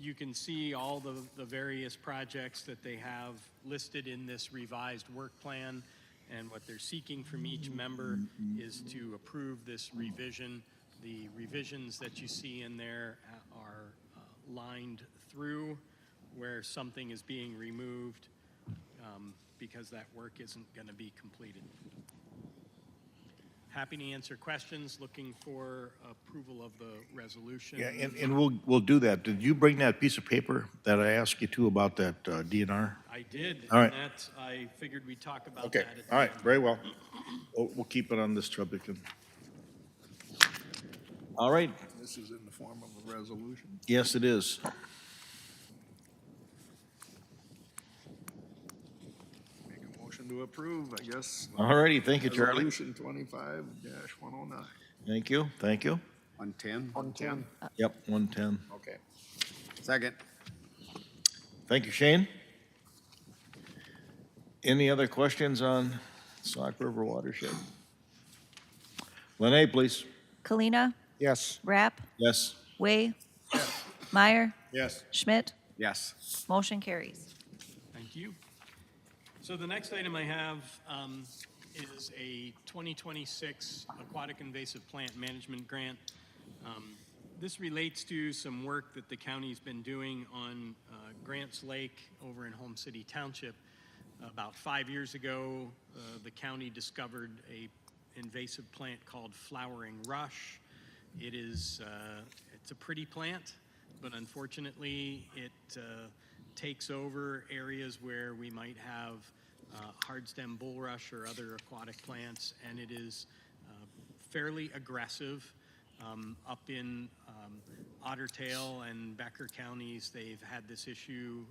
you can see all the various projects that they have listed in this revised work plan, and what they're seeking from each member is to approve this revision. The revisions that you see in there are lined through where something is being removed because that work isn't going to be completed. Happy to answer questions, looking for approval of the resolution. Yeah, and we'll do that. Did you bring that piece of paper that I asked you to about that DNR? I did. All right. And that, I figured we'd talk about Okay, that. At the all right, end. very well. We'll keep it on this topic. All right, This is in the form of a resolution. yes, it is. to approve, I guess. All righty, thank you, Charlie. Resolution 25-109. Thank you, thank you. 110? 110. Yep, 110. Okay. Second. Thank you, Shane. Any other questions on Sauk River watershed? Lene, please. Kalina, Yes. Rapp, Yes. Way, Meyer, Yes. Schmidt. Yes. Motion carries. Thank you. So the next item I have is a 2026 Aquatic Invasive Plant Management Grant. This relates to some work that the county's been doing on Grants Lake over in Home City Township. About 5 years ago, the county discovered a invasive plant called flowering rush. It's a pretty plant, but unfortunately, it takes over areas where we might have hardstem bulrush or other aquatic plants, and it is fairly aggressive. Up in Otter Tail and Becker counties, they've had this issue,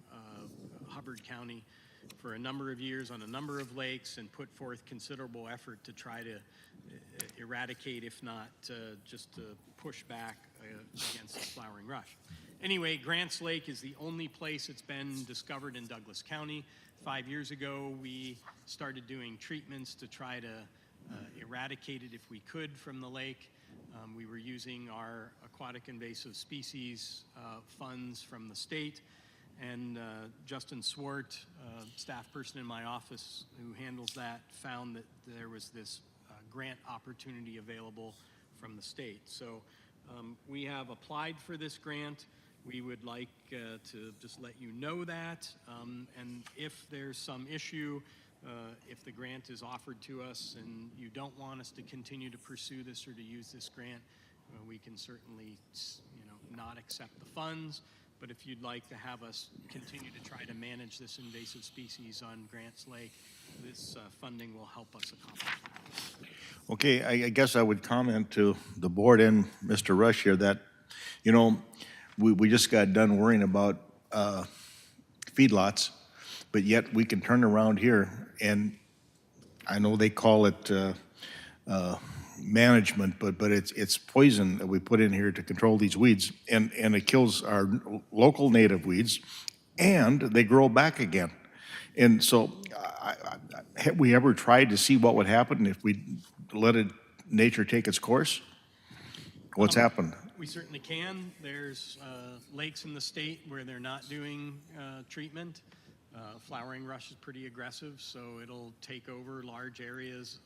Hubbard County, for a number of years on a number of lakes and put forth considerable effort to try to eradicate, if not just to push back against the flowering rush. Anyway, Grants Lake is the only place it's been discovered in Douglas County. 5 years ago, we started doing treatments to try to eradicate it if we could from the lake. We were using our aquatic invasive species funds from the state, and Justin Swart, staff person in my office who handles that, found that there was this grant opportunity available from the state. So we have applied for this grant. We would like to just let you know that, and if there's some issue, if the grant is offered to us and you don't want us to continue to pursue this or to use this grant, we can certainly, not accept the funds. But if you'd like to have us continue to try to manage this invasive species on Grants Lake, this funding will help us accomplish that. Okay, I guess I would comment to the board and Mr. Rush here that, we just got done worrying about feedlots, but yet we can turn around here, and I know they call it management, but it's poison that we put in here to control these weeds, and it kills our local native weeds, and they grow back again. And so, have we ever tried to see what would happen if we let nature take its course? What's happened? We certainly can. There's lakes in the state where they're not doing treatment. Flowering rush is pretty aggressive, so it'll take over large areas.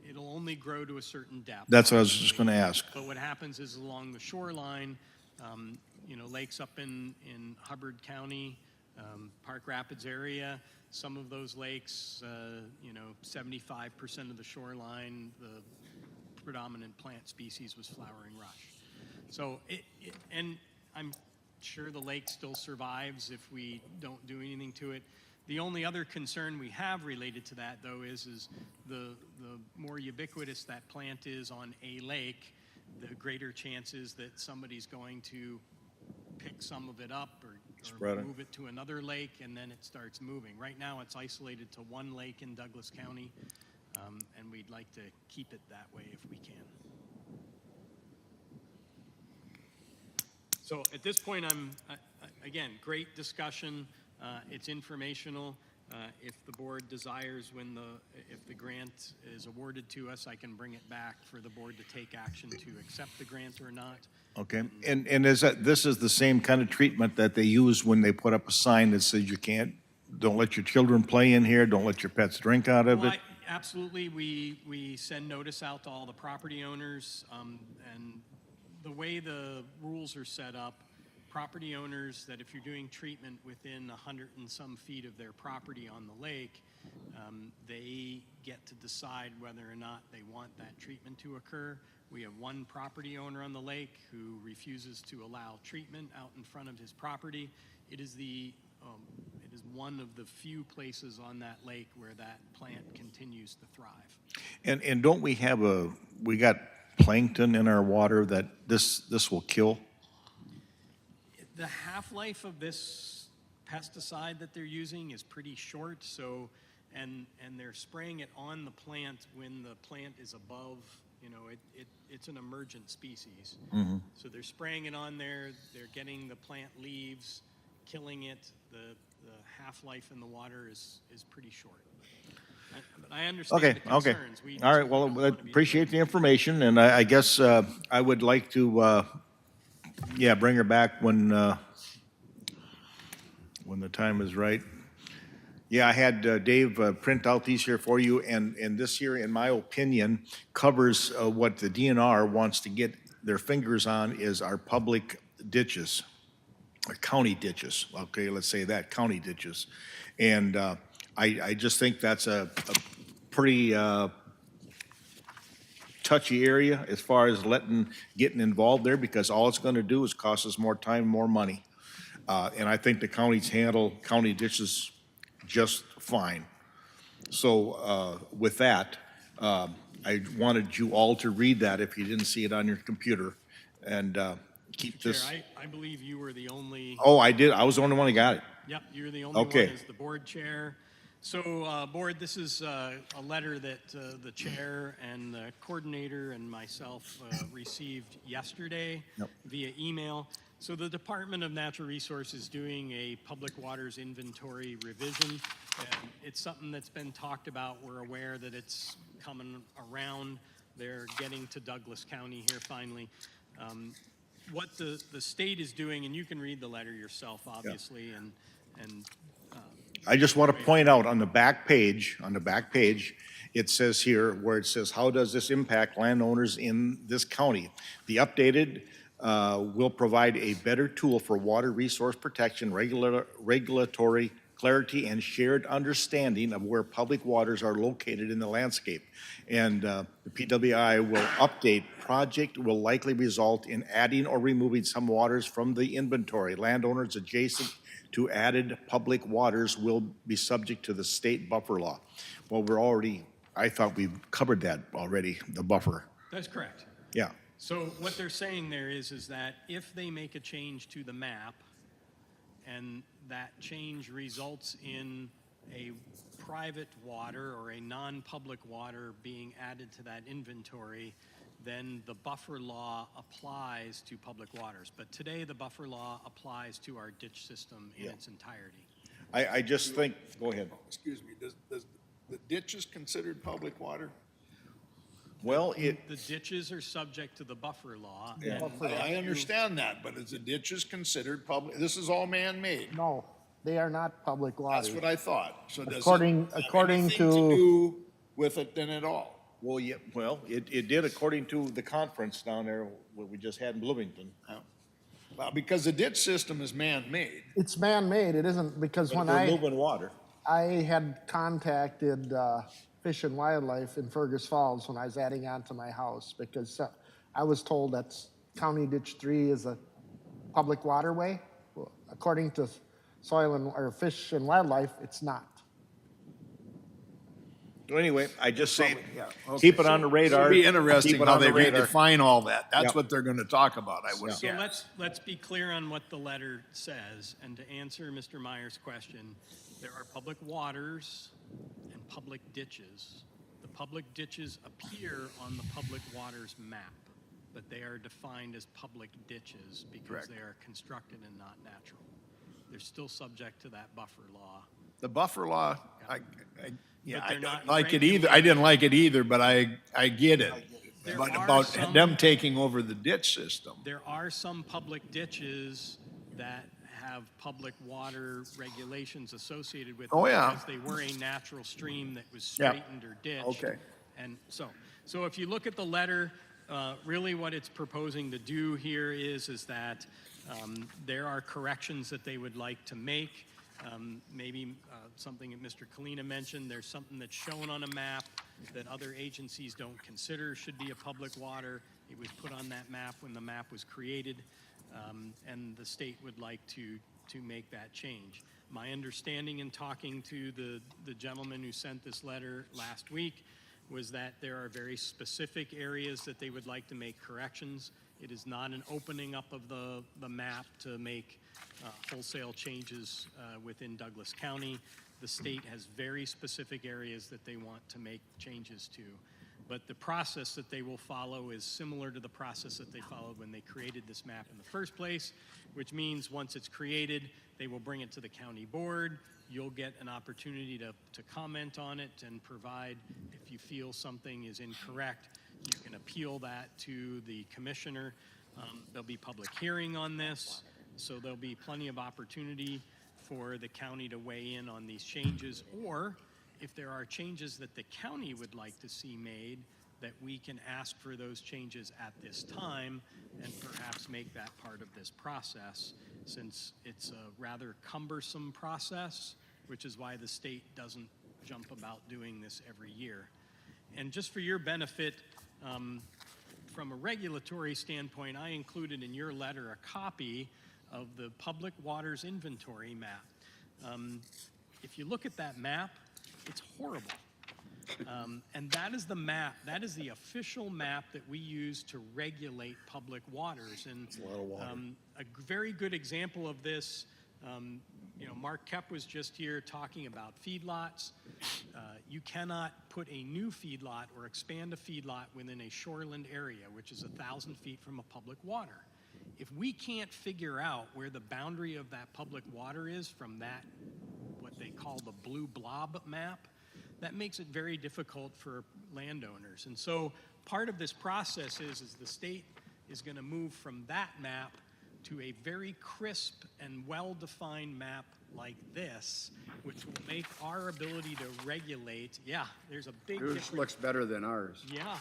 It'll only grow to a certain depth. That's what I was just going to ask. But what happens is along the shoreline, lakes up in Hubbard County, Park Rapids area, some of those lakes, 75% of the shoreline, the predominant plant species was flowering rush. So, and I'm sure the lake still survives if we don't do anything to it. The only other concern we have related to that, though, is the more ubiquitous that plant is on a lake, the greater chances that somebody's going to pick some of it up or move it to another lake, and then it starts moving. Right now, it's isolated to one lake in Douglas County, and we'd like to keep it that way if we can. So at this point, again, great discussion. It's informational. If the board desires, if the grant is awarded to us, I can bring it back for the board to take action to accept the grant or not. Okay, and this is the same kind of treatment that they use when they put up a sign that says don't let your children play in here, don't let your pets drink out of it? Absolutely. We send notice out to all the property owners, and the way the rules are set up, property owners that if you're doing treatment within 100 and some feet of their property on the lake, they get to decide whether or not they want that treatment to occur. We have one property owner on the lake who refuses to allow treatment out in front of his property. It is one of the few places on that lake where that plant continues to thrive. And don't we got plankton in our water that this will kill? The half-life of this pesticide that they're using is pretty short, so and they're spraying it on the plant when the plant is above, it's an emergent species. So they're spraying it on there, they're getting the plant leaves, killing it. The half-life in the water is pretty short. But I understand Okay, the okay. concerns. We All right, certainly well, don't I wanna be appreciate the doing- information, and I guess I would like to, bring her back when the time is right. Yeah, I had Dave print out these here for you, and this here, in my opinion, covers what the DNR wants to get their fingers on is our public ditches, or county ditches. Okay, let's say that, county ditches. And I just think that's a pretty touchy area as far as getting involved there, because all it's gonna do is cost us more time, more money. And I think the counties handle county ditches just fine. So with that, I wanted you all to read that if you didn't see it on your computer, and keep Chair, this. I believe you were the only. Oh, I did, I was the only one who got it. Yep, you're the only one Okay. as the board chair. So, board, this is a letter that the chair and the coordinator and myself received yesterday Yep. via email. So the Department of Natural Resources is doing a public waters inventory revision. And it's something that's been talked about. We're aware that it's coming around. They're getting to Douglas County here finally. What the state is doing, and you can read the letter yourself, obviously, and I just want to point out on the back page, it says here, where it says, how does this impact landowners in this county? The updated will provide a better tool for water resource protection, regulatory clarity, and shared understanding of where public waters are located in the landscape. And the PWI will update. Project will likely result in adding or removing some waters from the inventory. Landowners adjacent to added public waters will be subject to the state buffer law. Well, I thought we covered that already, the buffer. that's correct. Yeah. So what they're saying there is that if they make a change to the map and that change results in a private water or a non-public water being added to that inventory, then the buffer law applies to public waters. But today, the buffer law applies to our ditch system in its entirety. I just think, go ahead. Excuse me, does the ditch is considered public water? Well, The ditches are subject to the buffer law. and I understand that, but is the ditches considered public, this is all man-made? No, they are not public waters. That's what I thought. So does it According- have according anything to- do with it then at all? well, yeah, it did according to the conference down there, what we just had in Bloomington. Well, because the ditch system is man-made. It's man-made, it isn't, because when We're moving water. I had contacted Fish and Wildlife in Fergus Falls when I was adding on to my house, because I was told that County Ditch 3 is a public waterway. Well, according to or Fish and Wildlife, it's not. So anyway, I just say, Okay, keep it on the radar. It'll be Keep interesting it how on they the radar. redefine all that. That's Yep. what they're gonna talk about, I would So guess. let's be clear on what the letter says, and to answer Mr. Meyer's question, there are public waters and public ditches. The public ditches appear on the public waters map, but they are defined as public ditches because Correct. they are constructed and not natural. They're still subject to that buffer law. The buffer law, But I they're don't not like it either. I didn't like it either, but I get it. There But are about some- them taking over the ditch system. There are some public ditches that have public water regulations associated with them. Oh, yeah. Because they were a natural stream that was Yeah. straightened or ditched. Okay. And so if you look at the letter, really what it's proposing to do here is that there are corrections that they would like to make. Maybe something that Mr. Kalina mentioned, there's something that's shown on a map that other agencies don't consider should be a public water. It was put on that map when the map was created, and the state would like to make that change. My understanding in talking to the gentleman who sent this letter last week was that there are very specific areas that they would like to make corrections. It is not an opening up of the map to make wholesale changes within Douglas County. The state has very specific areas that they want to make changes to. But the process that they will follow is similar to the process that they followed when they created this map in the first place, which means once it's created, they will bring it to the county board. You'll get an opportunity to comment on it and provide, if you feel something is incorrect, you can appeal that to the commissioner. There'll be public hearing on this, so there'll be plenty of opportunity for the county to weigh in on these changes, or if there are changes that the county would like to see made, that we can ask for those changes at this time and perhaps make that part of this process, since it's a rather cumbersome process, which is why the state doesn't jump about doing this every year. And just for your benefit, from a regulatory standpoint, I included in your letter a copy of the Public Waters Inventory map. If you look at that map, it's horrible. And that is the map, that is the official map that we use to regulate public waters. And It's a lot of water. A very good example of this, Mark Kep was just here talking about feedlots. You cannot put a new feedlot or expand a feedlot within a shoreland area, which is 1,000 feet from a public water. If we can't figure out where the boundary of that public water is from that, what they call the blue blob map, that makes it very difficult for landowners. And so part of this process is the state is going to move from that map to a very crisp and well-defined map like this, which will make our ability to regulate, there's a big Yours difference. looks better than ours. Yeah,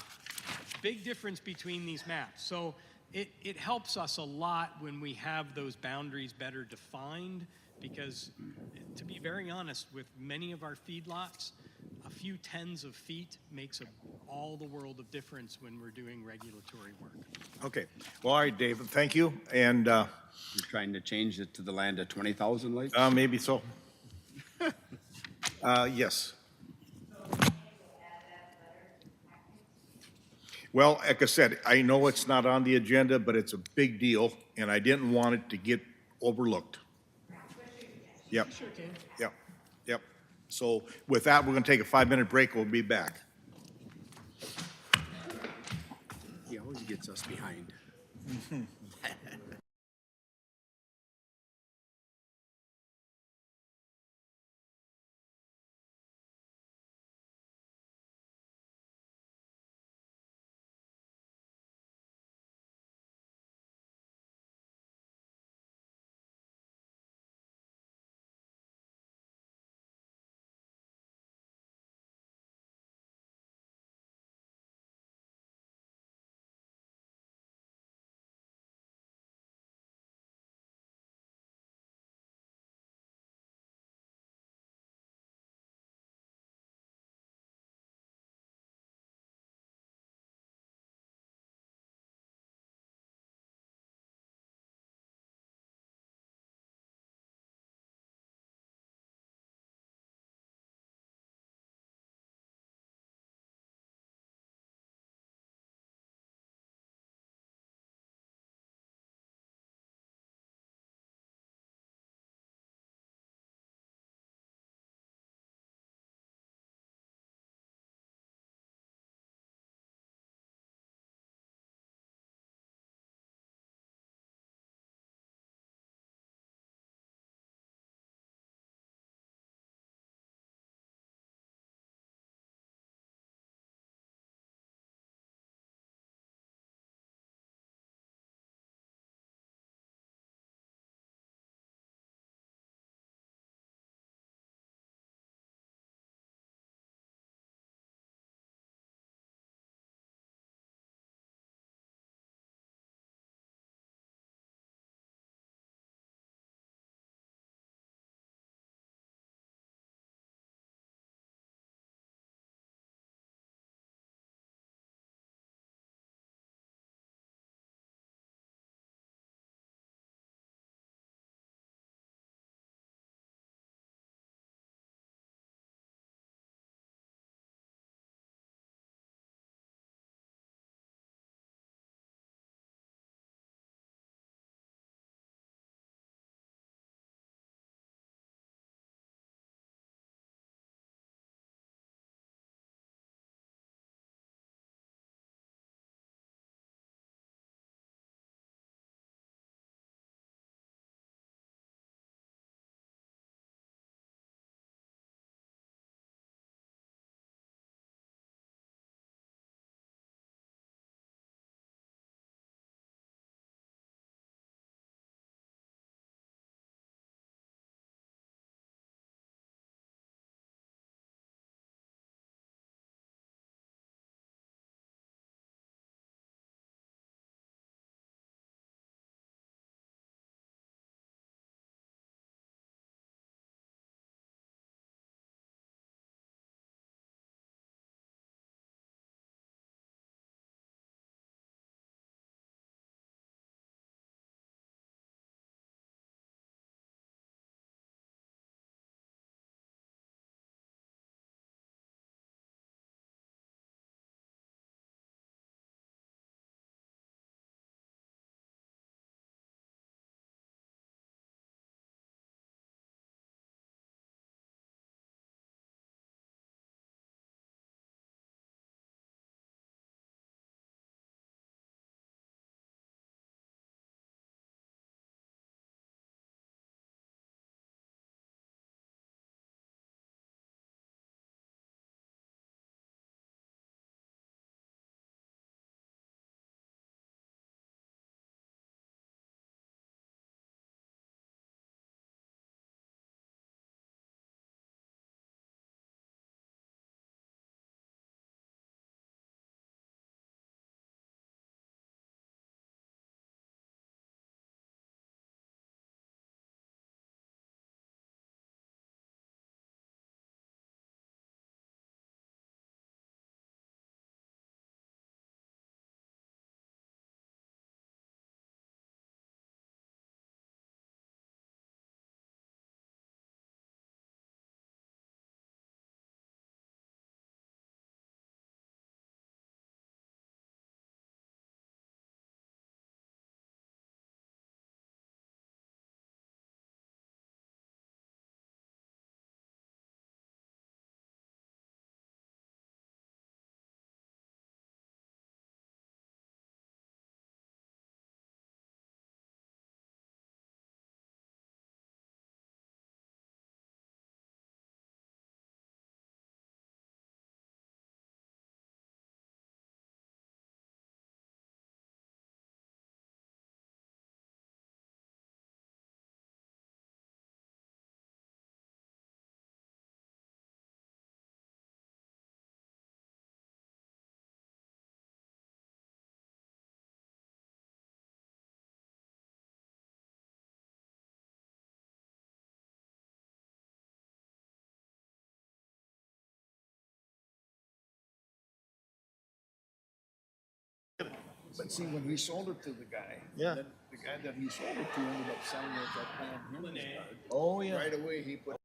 big difference between these maps. So it helps us a lot when we have those boundaries better defined, because to be very honest, with many of our feedlots, a few tens of feet makes all the world of difference when we're doing regulatory work. Okay. Well, all right, David, thank you. And You're trying to change it to the land of 20,000 lakes? maybe so. Yes. Well, like I said, I know it's not on the agenda, but it's a big deal, and I didn't want it to get overlooked. Yep. Sure can. Yep. Yep. So with that, we're going to take a 5-minute break. We'll be back. He always gets us behind. But see, when he sold it to the guy. Yeah. then The guy that he sold it to ended up selling it at Plan Henry's yard. Oh, yeah. Right away, he put.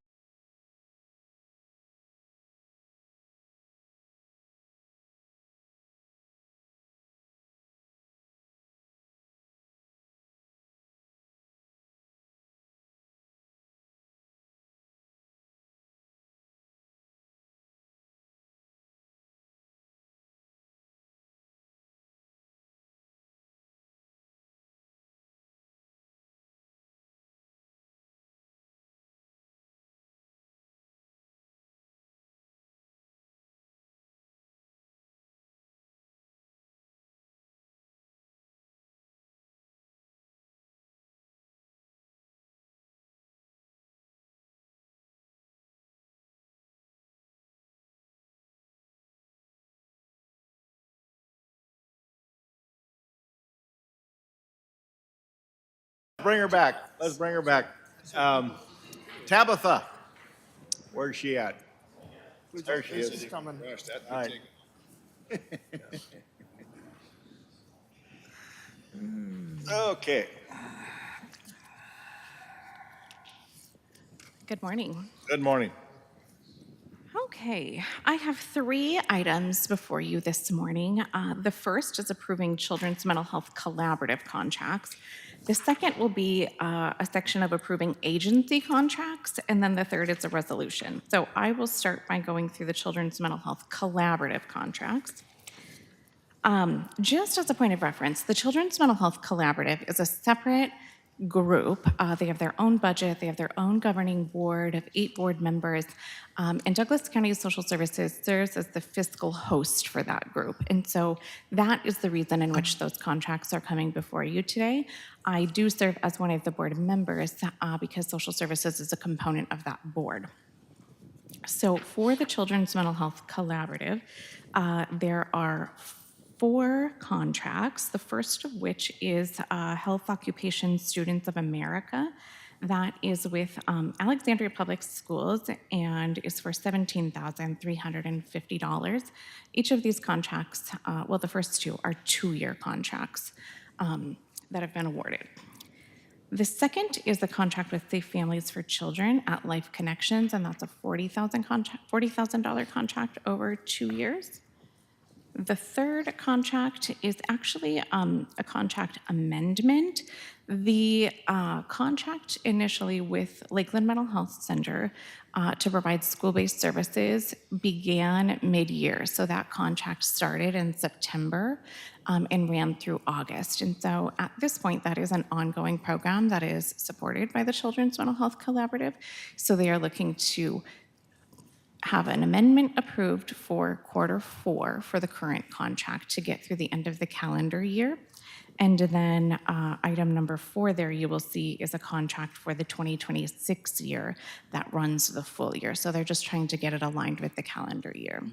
Bring her back. Let's bring her back. Tabitha, where's she at? There she is. She's coming. Gosh, that'd All right. Okay, Good morning. good morning. Okay, I have 3 items before you this morning. The first is approving Children's Mental Health Collaborative contracts. The second will be a section of approving agency contracts, and then the third is a resolution. So I will start by going through the Children's Mental Health Collaborative contracts. Just as a point of reference, the Children's Mental Health Collaborative is a separate group. They have their own budget, they have their own governing board of 8 board members, and Douglas County Social Services serves as the fiscal host for that group. And so that is the reason in which those contracts are coming before you today. I do serve as one of the board members because Social Services is a component of that board. So for the Children's Mental Health Collaborative, there are 4 contracts, the first of which is Health Occupation Students of America. That is with Alexandria Public Schools and is for $17,350. Each of these contracts, well, the first 2 are 2-year contracts that have been awarded. The second is the contract with Safe Families for Children at Life Connections, and that's a $40,000 contract over 2 years. The third contract is actually a contract amendment. The contract initially with Lakeland Mental Health Center to provide school-based services began mid-year. So that contract started in September and ran through August. And so at this point, that is an ongoing program that is supported by the Children's Mental Health Collaborative. So they are looking to have an amendment approved for Q4 for the current contract to get through the end of the calendar year. And then item number 4 there you will see is a contract for the 2026 year that runs the full year. So they're just trying to get it aligned with the calendar year.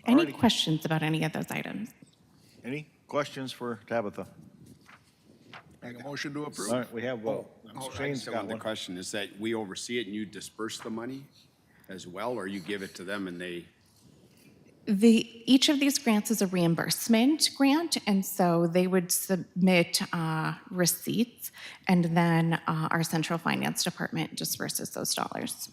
Any questions about any of those items? Any questions for Tabitha? Make a motion to approve. All right, we have, Shane's So got the one. question is that we oversee it and you disperse the money as well, or you give it to them and they? Each of these grants is a reimbursement grant, and so they would submit receipts, and then our central finance department disperses those dollars.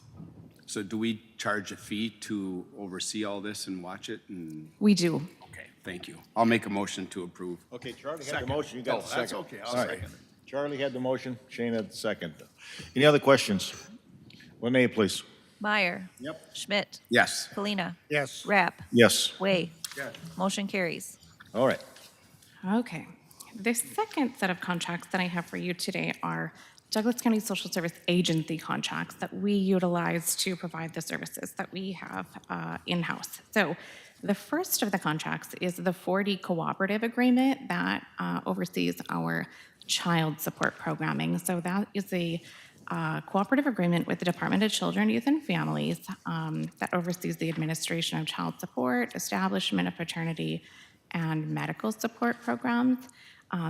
So do we charge a fee to oversee all this and watch it? And We do. okay, thank you. I'll make a motion to approve. Okay, Charlie had the motion, you got the second. That's okay, I'll All right. second it. Charlie had the motion, Shane had the second. Any other questions? Lene, please. Meyer. Yep. Schmidt. Yes. Polina. Yes. Rapp. Yes, Way. Motion carries. all right. Okay. The second set of contracts that I have for you today are Douglas County Social Service Agency contracts that we utilize to provide the services that we have in-house. So the first of the contracts is the 4D Cooperative Agreement that oversees our child support programming. So that is a cooperative agreement with the Department of Children, Youth, and Families that oversees the administration of child support, establishment of paternity, and medical support programs.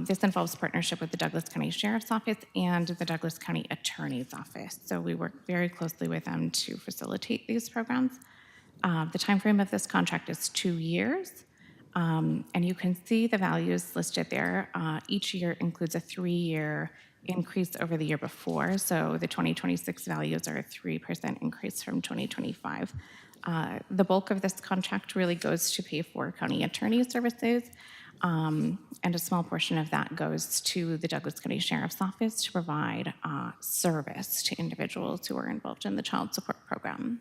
This involves partnership with the Douglas County Sheriff's Office and the Douglas County Attorney's Office. So we work very closely with them to facilitate these programs. The timeframe of this contract is 2 years. And you can see the values listed there. Each year includes a 3-year increase over the year before. So the 2026 values are a 3% increase from 2025. The bulk of this contract really goes to pay for county attorney services, and a small portion of that goes to the Douglas County Sheriff's Office to provide service to individuals who are involved in the child support program.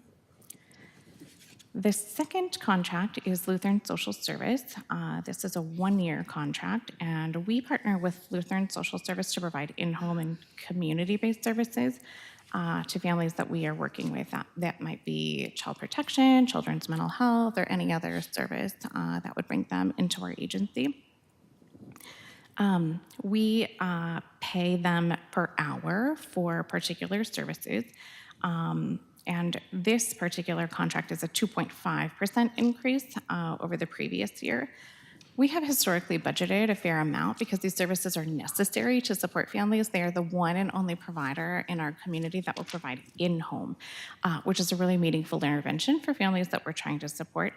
The second contract is Lutheran Social Service. This is a 1-year contract, and we partner with Lutheran Social Service to provide in-home and community-based services to families that we are working with. That might be child protection, children's mental health, or any other service that would bring them into our agency. We pay them per hour for particular services. And this particular contract is a 2.5% increase over the previous year. We have historically budgeted a fair amount because these services are necessary to support families. They are the one and only provider in our community that will provide in-home, which is a really meaningful intervention for families that we're trying to support.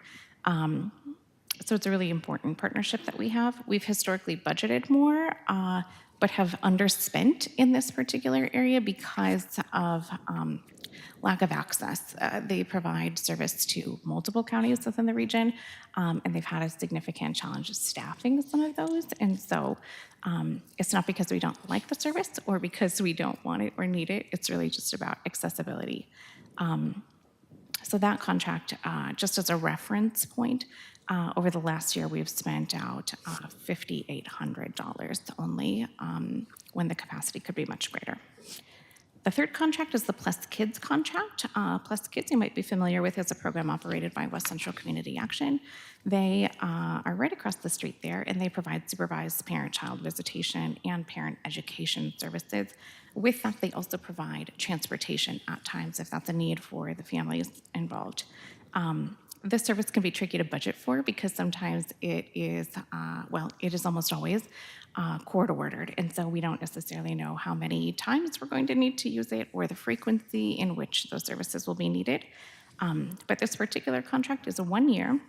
So it's a really important partnership that we have. We've historically budgeted more, but have underspent in this particular area because of lack of access. They provide service to multiple counties within the region, and they've had a significant challenge of staffing some of those. And so it's not because we don't like the service or because we don't want it or need it. It's really just about accessibility. So that contract, just as a reference point, over the last year, we've spent out $5,800 only when the capacity could be much greater. The third contract is the Plus Kids contract. Plus Kids, you might be familiar with, is a program operated by West Central Community Action. They are right across the street there, and they provide supervised parent-child visitation and parent education services. With that, they also provide transportation at times if that's a need for the families involved. This service can be tricky to budget for because sometimes it is, it is almost always court ordered. And so we don't necessarily know how many times we're going to need to use it or the frequency in which those services will be needed. But this particular contract is a 1 year.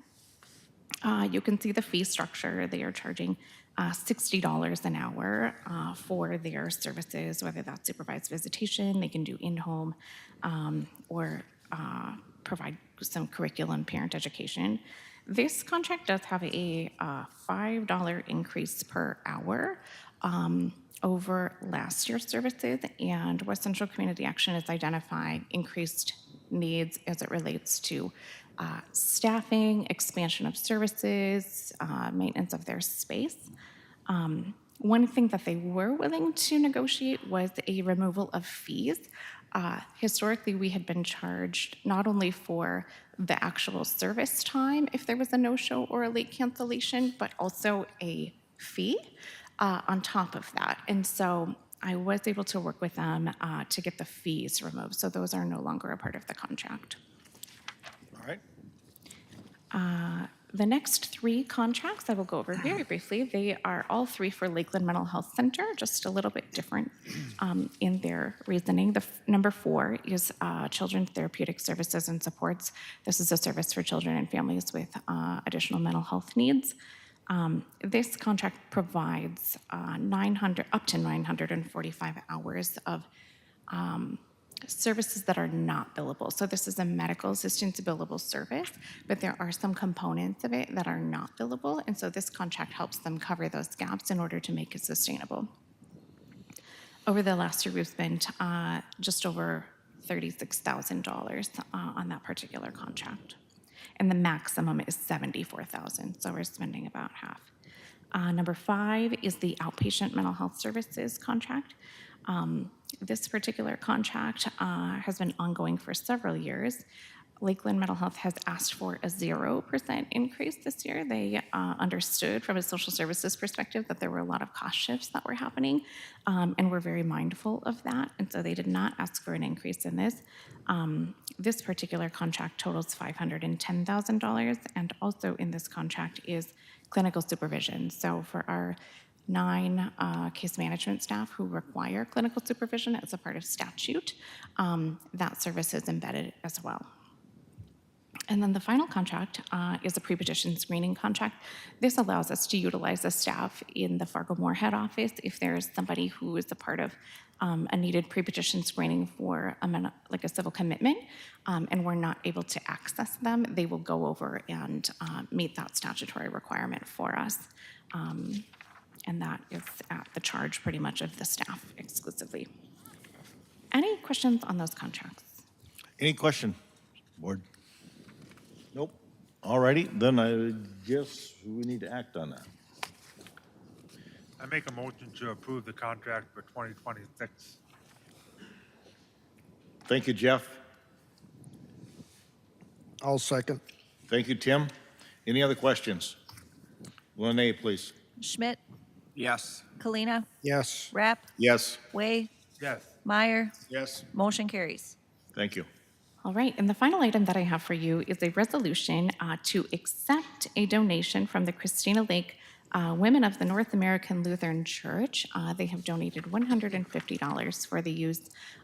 You can see the fee structure. They are charging $60 an hour for their services, whether that's supervised visitation, they can do in-home, or provide some curriculum parent education. This contract does have a $5 increase per hour over last year's services, and West Central Community Action is identifying increased needs as it relates to staffing, expansion of services, maintenance of their space. One thing that they were willing to negotiate was a removal of fees. Historically, we had been charged not only for the actual service time if there was a no-show or a late cancellation, but also a fee on top of that. And so I was able to work with them to get the fees removed. So those are no longer a part of the contract. All right. The next 3 contracts I will go over very briefly. They are all 3 for Lakeland Mental Health Center, just a little bit different in their reasoning. The number 4 is Children's Therapeutic Services and Supports. This is a service for children and families with additional mental health needs. This contract provides up to 945 hours of services that are not billable. So this is a medical assistance billable service, but there are some components of it that are not billable, and so this contract helps them cover those gaps in order to make it sustainable. Over the last year, we've spent just over $36,000 on that particular contract, and the maximum is $74,000, so we're spending about half. Number 5 is the Outpatient Mental Health Services contract. This particular contract has been ongoing for several years. Lakeland Mental Health has asked for a 0% increase this year. They understood from a social services perspective that there were a lot of cost shifts that were happening, and we're very mindful of that, and so they did not ask for an increase in this. This particular contract totals $510,000, and also in this contract is clinical supervision. So for our 9 case management staff who require clinical supervision as a part of statute, that service is embedded as well. And then the final contract is a pre-petition screening contract. This allows us to utilize the staff in the Fargo-Moorhead office if there's somebody who is a part of a needed pre-petition screening for like a civil commitment, and we're not able to access them, they will go over and meet that statutory requirement for us. And that is at the charge pretty much of the staff exclusively. Any questions on those contracts? Any question, board? Nope. All righty, then I guess we need to act on that. I make a motion to approve the contract for 2026. Thank you, Jeff. I'll second. Thank you, Tim. Any other questions? Lene, please. Schmidt, Yes. Kalina, Yes. Rapp, Yes. Way, Yes. Meyer, Yes. motion carries. Thank you. All right, and the final item that I have for you is a resolution to accept a donation from the Christina Lake Women of the North American Lutheran Church. They have donated $150 for the use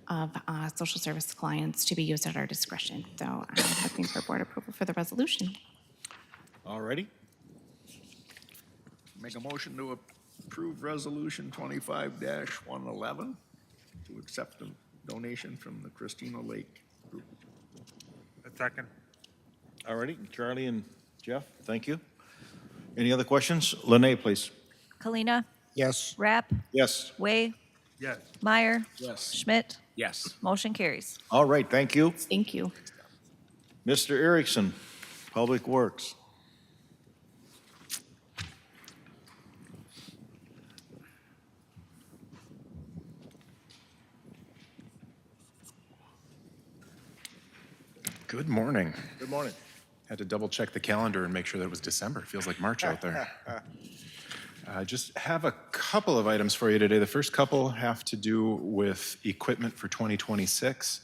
of social service clients to be used at our discretion. So I'm looking for board approval for the resolution. All righty. Make a motion to approve Resolution 25-111 to accept a donation from the Christina Lake Group. A second. All righty, Charlie and Jeff, thank you. Any other questions? Lene, please. Kalina, Yes. Rapp, Yes. Way, Yes. Meyer, Yes. Schmidt, Yes. motion carries. All right, thank you. Thank you. Mr. Erickson, Public Works. Good morning. Good morning. Had to double check the calendar and make sure that it was December. It feels like March out there. Just have a couple of items for you today. The first couple have to do with equipment for 2026.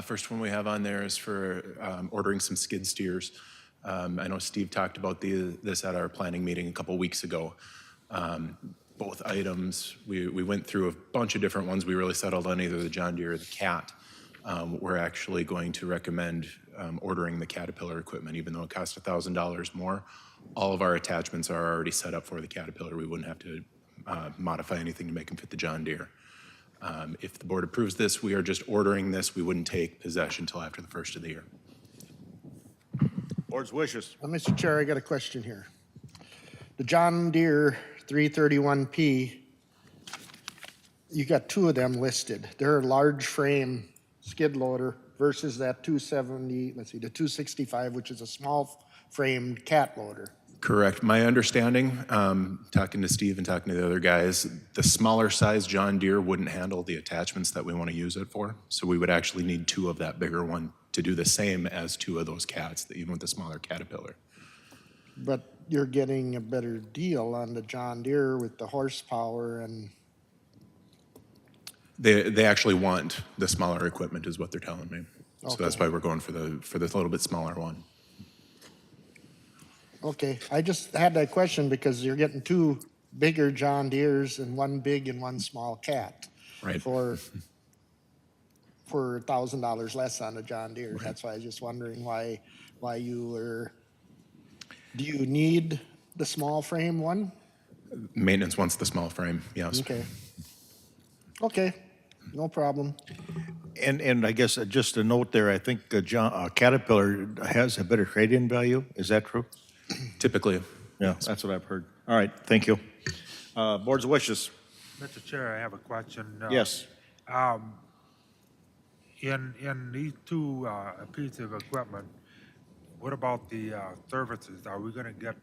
First one we have on there is for ordering some skid steers. I know Steve talked about this at our planning meeting a couple weeks ago. Both items, we went through a bunch of different ones. We really settled on either the John Deere or the Cat. We're actually going to recommend ordering the Caterpillar equipment, even though it costs $1,000 more. All of our attachments are already set up for the Caterpillar. We wouldn't have to modify anything to make them fit the John Deere. If the board approves this, we are just ordering this. We wouldn't take possession until after the first of the year. Board's wishes. Mr. Chair, I got a question here. The John Deere 331P, you got two of them listed. They're a large frame skid loader versus that 270, let's see, the 265, which is a small framed cat loader. Correct. My understanding, talking to Steve and talking to the other guys, the smaller size John Deere wouldn't handle the attachments that we want to use it for. So we would actually need two of that bigger one to do the same as two of those cats, even with the smaller Caterpillar. But you're getting a better deal on the John Deere with the horsepower and, They actually want the smaller equipment is what they're telling me. So that's Okay. why we're going for the little bit smaller one. okay, I just had that question because you're getting two bigger John Deeres and one big and one small cat. Right. For $1,000 less on the John Deere. That's why I was just wondering why you were, do you need the small frame one? Maintenance wants the small frame, yes. Okay. Okay, no problem. And I guess just a note there, I think Caterpillar has a better trade-in value. Is that true? Typically. Yeah, that's what I've heard. All right, thank you. Board's wishes. Mr. Chair, I have a question. Yes. In these two pieces of equipment, what about the services? Are we gonna get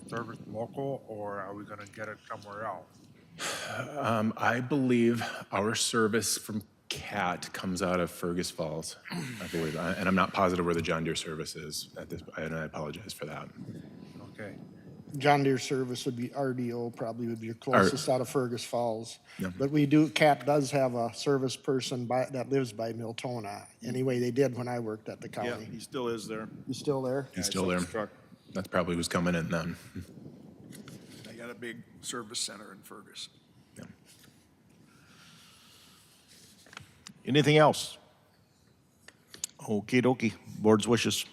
service local or are we gonna get it somewhere else? I believe our service from CAT comes out of Fergus Falls, I believe. And I'm not positive where the John Deere service is at this, and I apologize for that. Okay. John Deere service would be RDO, probably would be your closest out of Fergus Falls. Yeah. But CAT does have a service person that lives by Miltona. Anyway, they did when I worked at the Yeah, county. he still is there. You still there? He's still there. That's probably who's coming in then. They got a big service center in Fergus. Yeah. Anything else? Okey dokey. Board's wishes.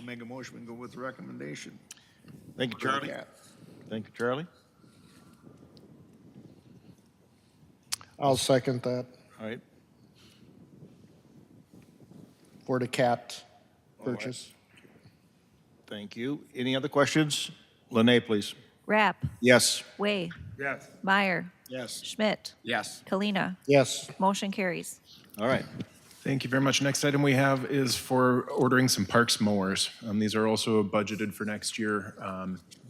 make a motion and go with the recommendation. Thank you, Charlie. Yeah. Thank you, Charlie. I'll second that All right. for the cat purchase. Thank you. Any other questions? Lene, please. Rapp, Yes. Way, Yes. Meyer, Yes. Schmidt, Yes. Kalina. Yes, Motion carries. All right. Thank you very much. Next item we have is for ordering some parks mowers. These are also budgeted for next year.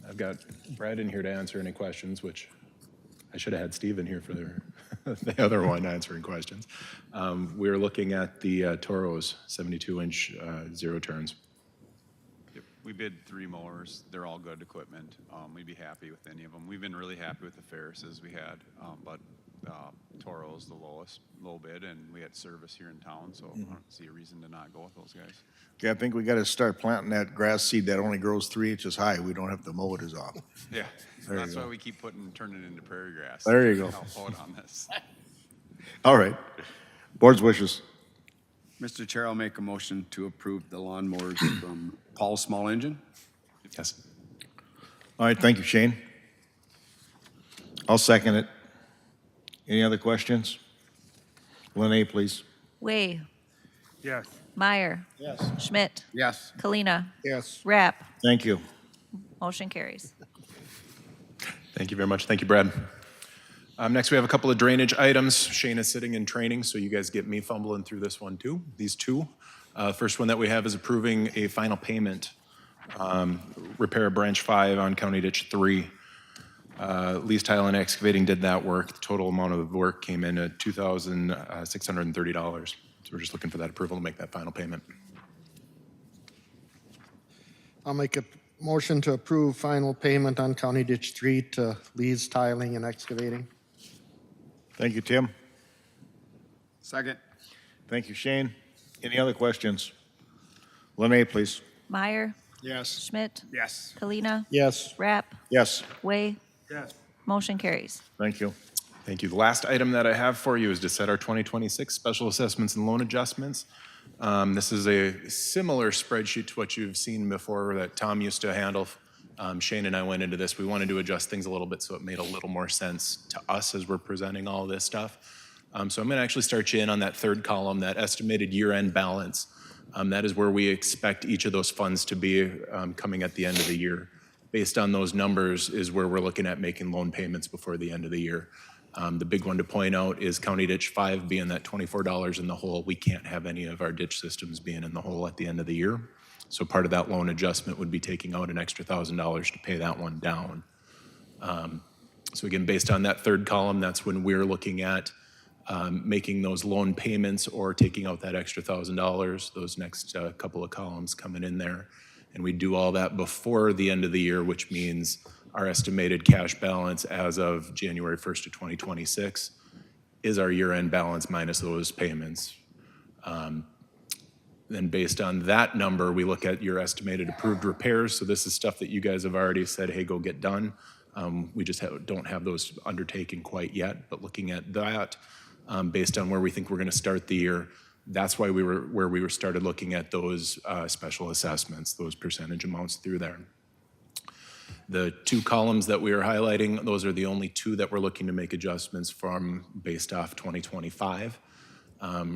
I've got Brad in here to answer any questions, which I should have had Steve in here for the other one answering questions. We're looking at the Toros 72-inch zero turns. Yep, we bid 3 mowers. They're all good equipment. We'd be happy with any of them. We've been really happy with the Ferrises we had, but Toro's the low bid, and we had service here in town, so I don't see a reason to not go with those guys. Okay, I think we got to start planting that grass seed that only grows 3 inches high. We don't have to mow it as often. Yeah, There you that's go. why we keep turning it into prairie grass. There you go. Help out on this. All right. Board's wishes. Mr. Chair, I'll make a motion to approve the lawnmowers from Paul Small Engine. Yes. All right, thank you, Shane. I'll second it. Any other questions? Lene, please. Way, Yes. Meyer. Yes. Schmidt, Yes. Kalina. yes. Rapp. Thank you. Motion carries. Thank you very much. Thank you, Brad. Next, we have a couple of drainage items. Shane is sitting in training, so you guys get me fumbling through this one too, these two. First one that we have is approving a final payment, repair of branch 5 on County Ditch 3. Least Tile and Excavating did that work. The total amount of the work came in at $2,630. So we're just looking for that approval to make that final payment. I'll make a motion to approve final payment on County Ditch 3 to Lee's Tiling and Excavating. Thank you, Tim. Second. Thank you, Shane. Any other questions? Lene, please. Meyer, Yes. Schmidt, Yes. Kalina. Yes, Rapp, Yes. Way. Yes. Motion carries. Thank you. Thank you. The last item that I have for you is to set our 2026 special assessments and loan adjustments. This is a similar spreadsheet to what you've seen before that Tom used to handle. Shane and I went into this. We wanted to adjust things a little bit so it made a little more sense to us as we're presenting all this stuff. So I'm going to actually start you in on that third column, that estimated year-end balance. That is where we expect each of those funds to be coming at the end of the year. Based on those numbers is where we're looking at making loan payments before the end of the year. The big one to point out is County Ditch 5 being that $24 in the hole. We can't have any of our ditch systems being in the hole at the end of the year. So part of that loan adjustment would be taking out an extra $1,000 to pay that one down. So again, based on that third column, that's when we're looking at making those loan payments or taking out that extra $1,000, those next couple of columns coming in there. And we do all that before the end of the year, which means our estimated cash balance as of January 1st of 2026 is our year-end balance minus those payments. Then based on that number, we look at your estimated approved repairs. So this is stuff that you guys have already said, hey, go get done. We just don't have those undertaken quite yet, but looking at that, based on where we think we're going to start the year, that's why we were started looking at those special assessments, those percentage amounts through there. The two columns that we are highlighting, those are the only two that we're looking to make adjustments from based off 2025.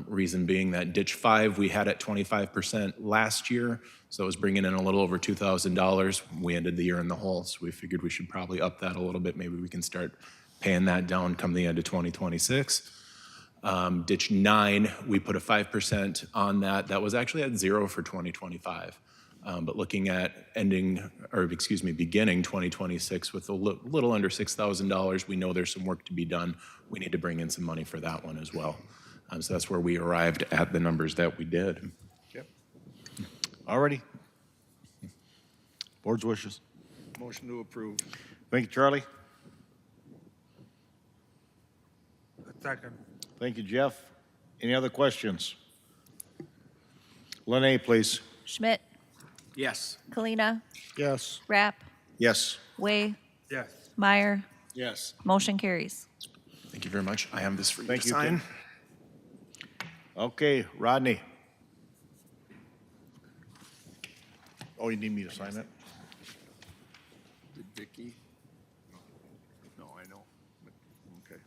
Reason being that ditch 5 we had at 25% last year, so it was bringing in a little over $2,000. We ended the year in the hole, so we figured we should probably up that a little bit. Maybe we can start paying that down come the end of 2026. Ditch 9, we put a 5% on that. That was actually at 0 for 2025. But looking at beginning 2026 with a little under $6,000, we know there's some work to be done. We need to bring in some money for that one as well. So that's where we arrived at the numbers that we did. Yep. Alrighty. Board's wishes. Motion to approve. Thank you, Charlie. Second. Thank you, Jeff. Any other questions? Lene, please. Schmidt, Yes. Kalina. yes. Rapp, Yes. Way. Yes. Meyer. Yes. Motion carries. Thank you very much. I have this for you Thank to you, sign. Tim. Okay, Rodney. Oh, you need me to sign it? Did Vicky? No, I know, but, okay.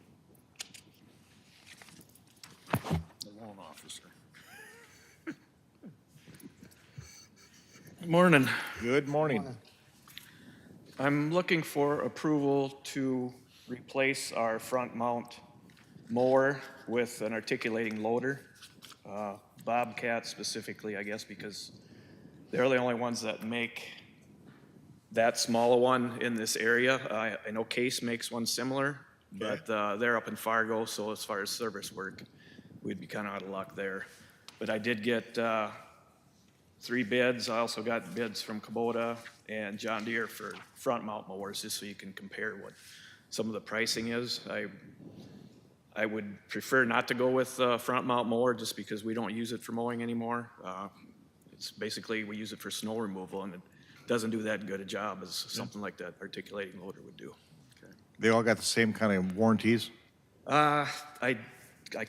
The loan officer. Morning. Good morning. I'm looking for approval to replace our front mount mower with an articulating loader. Bobcat specifically, I guess, because they're the only ones that make that small one in this area. I know Case makes one similar, but they're up in Fargo, so as far as service work, we'd be kind of out of luck there. But I did get 3 bids. I also got bids from Kubota and John Deere for front mount mowers, just so you can compare what some of the pricing is. I would prefer not to go with front mount mower just because we don't use it for mowing anymore. It's basically, we use it for snow removal, and it doesn't do that good a job as something like that articulating loader would do. They all got the same kind of warranties? I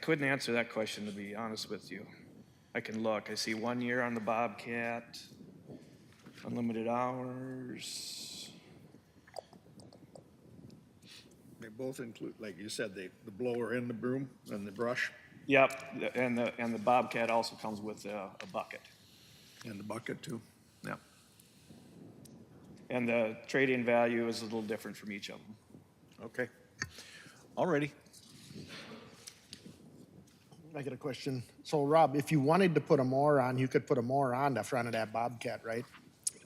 couldn't answer that question, to be honest with you. I can look. I see 1 year on the Bobcat, unlimited hours. They both include, like you said, the blower and the broom and the brush Yep, and the Bobcat also comes with a bucket. and the bucket too. Yeah. And the trade-in value is a little different from each of them. Okay. All righty. I got a question. So Rob, if you wanted to put a mower on, you could put a mower on the front of that Bobcat, right?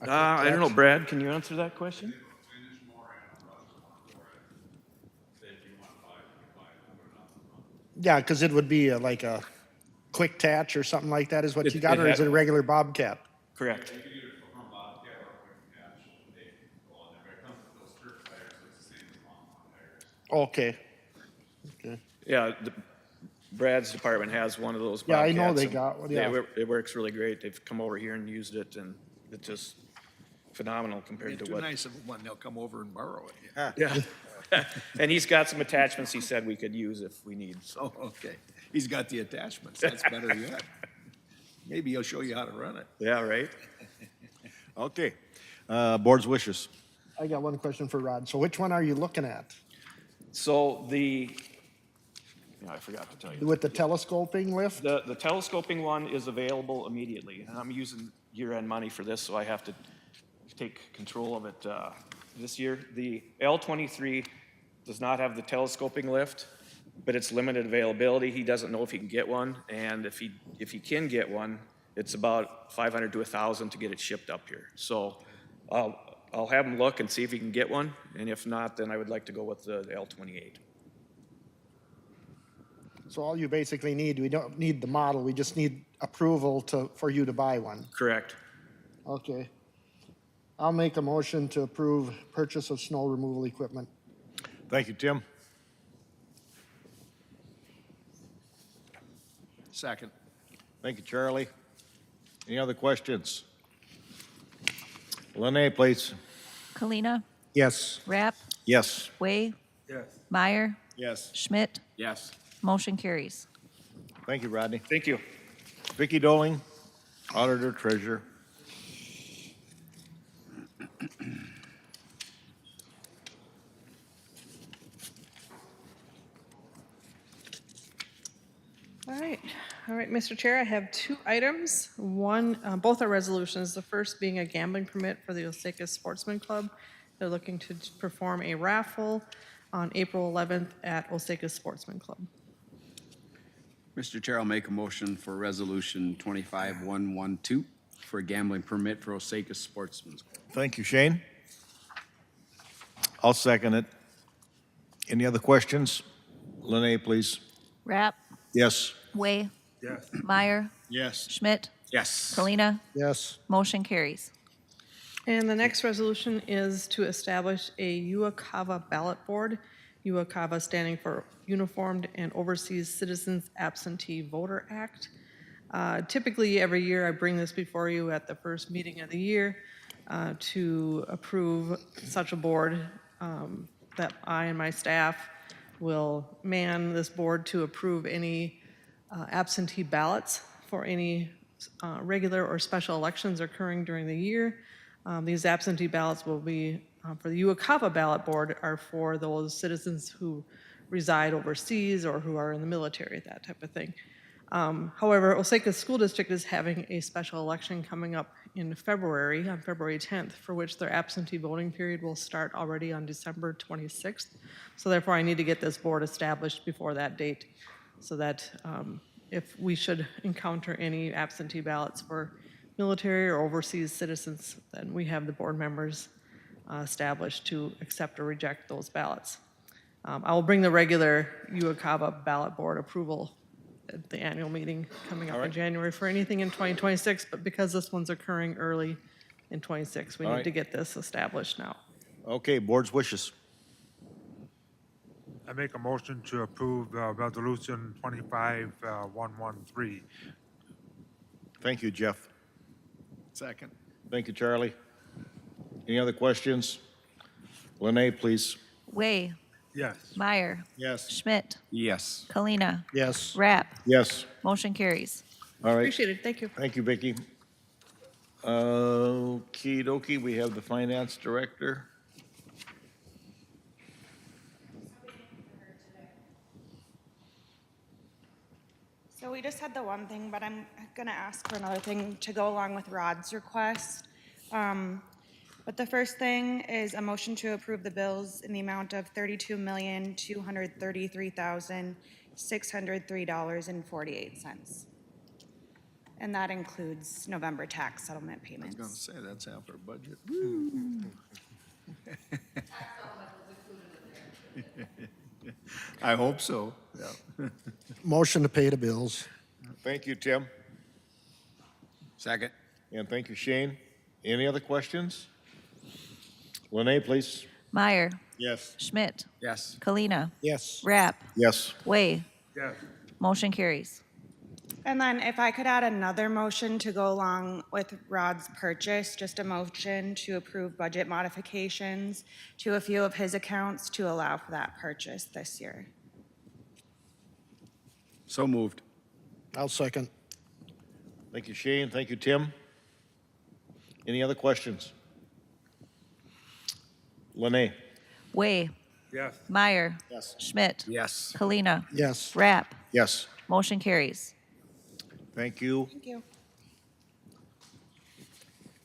I don't know, Brad, can you answer that question? Yeah, because it would be like a quick attach or something like that is what you got, or is it a regular Bobcat? Correct. Okay. Okay. Yeah, Brad's department has one of those Yeah, I Bobcats. know they and got one, yeah. It works really great. They've come over here and used it, and it's just phenomenal compared It's to too what. nice of one, they'll come over and borrow it. Yeah. And he's got some attachments he said we could use if we need, so. Oh, okay. He's got the attachments. That's better yet. Maybe he'll show you how to run it. Yeah, right? Okay. Board's wishes. I got one question for Rod. So which one are you looking at? So I forgot to tell you. With the telescoping lift? The telescoping one is available immediately, and I'm using year-end money for this, so I have to take control of it this year. The L23 does not have the telescoping lift, but it's limited availability. He doesn't know if he can get one, and if he can get one, it's about $500 to $1,000 to get it shipped up here. So I'll have him look and see if he can get one, and if not, then I would like to go with the L28. So all you basically need, we don't need the model, we just need approval for you to buy one. Correct. Okay. I'll make a motion to approve purchase of snow removal equipment. Thank you, Tim. Second. Thank you, Charlie. Any other questions? Lene, please. Kalina, Yes. Rapp, Yes. Way, Yes. Meyer, Yes. Schmidt, Yes. motion carries. Thank you, Rodney. Thank you. Vicki Doling, Auditor Treasurer. All right, Mr. Chair, I have 2 items. One, both are resolutions. The first being a gambling permit for the Osaka Sportsman Club. They're looking to perform a raffle on April 11th at Osaka Sportsman Club. Mr. Chair, I'll make a motion for Resolution 25112 for a gambling permit for Osaka Sportsman's Club. Thank you, Shane. I'll second it. Any other questions? Lene, please. Rapp, Yes. Way, Yes. Meyer, Yes. Schmidt, Yes. Kalina, Yes. motion carries. And the next resolution is to establish a UACAVA ballot board. UACAVA standing for Uniformed and Overseas Citizens Absentee Voter Act. Typically, every year I bring this before you at the first meeting of the year to approve such a board that I and my staff will man this board to approve any absentee ballots for any regular or special elections occurring during the year. These absentee ballots will be, for the Uwakava ballot board, are for those citizens who reside overseas or who are in the military, that type of thing. However, Osaka School District is having a special election coming up in February, on February 10th, for which their absentee voting period will start already on December 26th. So therefore, I need to get this board established before that date, so that if we should encounter any absentee ballots for military or overseas citizens, then we have the board members established to accept or reject those ballots. I will bring the regular Uwakava ballot board approval at the annual meeting coming up in January for anything in 2026, but because this one's occurring early in 26, we All need right. to get this established now. Okay, board's wishes. I make a motion to approve Resolution 25113. Thank you, Jeff. Second. Thank you, Charlie. Any other questions? Lene, please. Way, Yes. Meyer, Yes. Schmidt, Yes. Kalina, Yes. Rapp. Yes. Motion carries. All right. Appreciate it, thank you. Thank you, Vicki. Okey dokey, we have the finance director. So we just had the one thing, but I'm gonna ask for another thing to go along with Rod's request. But the first thing is a motion to approve the bills in the amount of $32,233,603.48. And that includes November tax settlement I was payments. gonna say, that's half our budget. I hope so, yeah. Motion to pay the bills. Thank you, Tim. Second. And thank you, Shane. Any other questions? Lene, please. Meyer, Yes. Schmidt, Yes. Kalina, Yes. Rapp, Yes. Way. Yes. Motion carries. And then if I could add another motion to go along with Rod's purchase, just a motion to approve budget modifications to a few of his accounts to allow for that purchase this year. So moved. I'll second. Thank you, Shane. Thank you, Tim. Any other questions? Lene? Way, Yes. Meyer, Yes. Schmidt, Yes. Kalina, Yes. Rapp. Yes. Motion carries. Thank you. Thank you.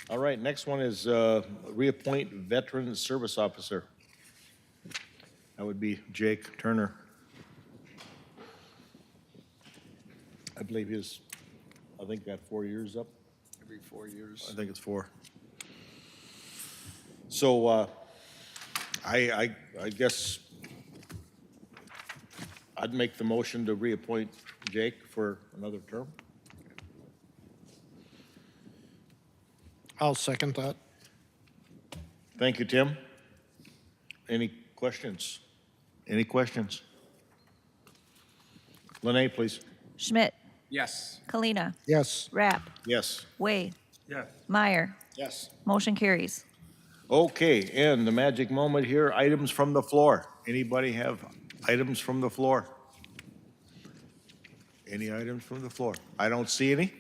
All right, next one is reappoint Veteran Service Officer. That would be Jake Turner. I believe I think got 4 years up. Every 4 years. I think it's 4. So I guess I'd make the motion to reappoint Jake for another term. I'll second that. Thank you, Tim. Any questions? Any questions? Lene, please. Schmidt, Yes. Kalina, Yes. Rapp, Yes. Way, Yes. Meyer. Yes. Motion carries. Okay, and the magic moment here, items from the floor. Anybody have items from the floor? Any items from the floor? I don't see any,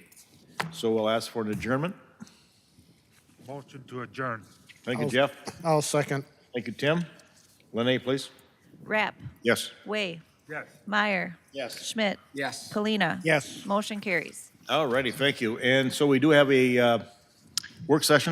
so we'll ask for an adjournment. Motion to adjourn. Thank you, Jeff. I'll second. Thank you, Tim. Lene, please. Rapp, Yes. Way, Yes. Meyer, Yes. Schmidt, Yes. Kalina. Yes. Motion carries. All righty, thank you. And so we do have a work session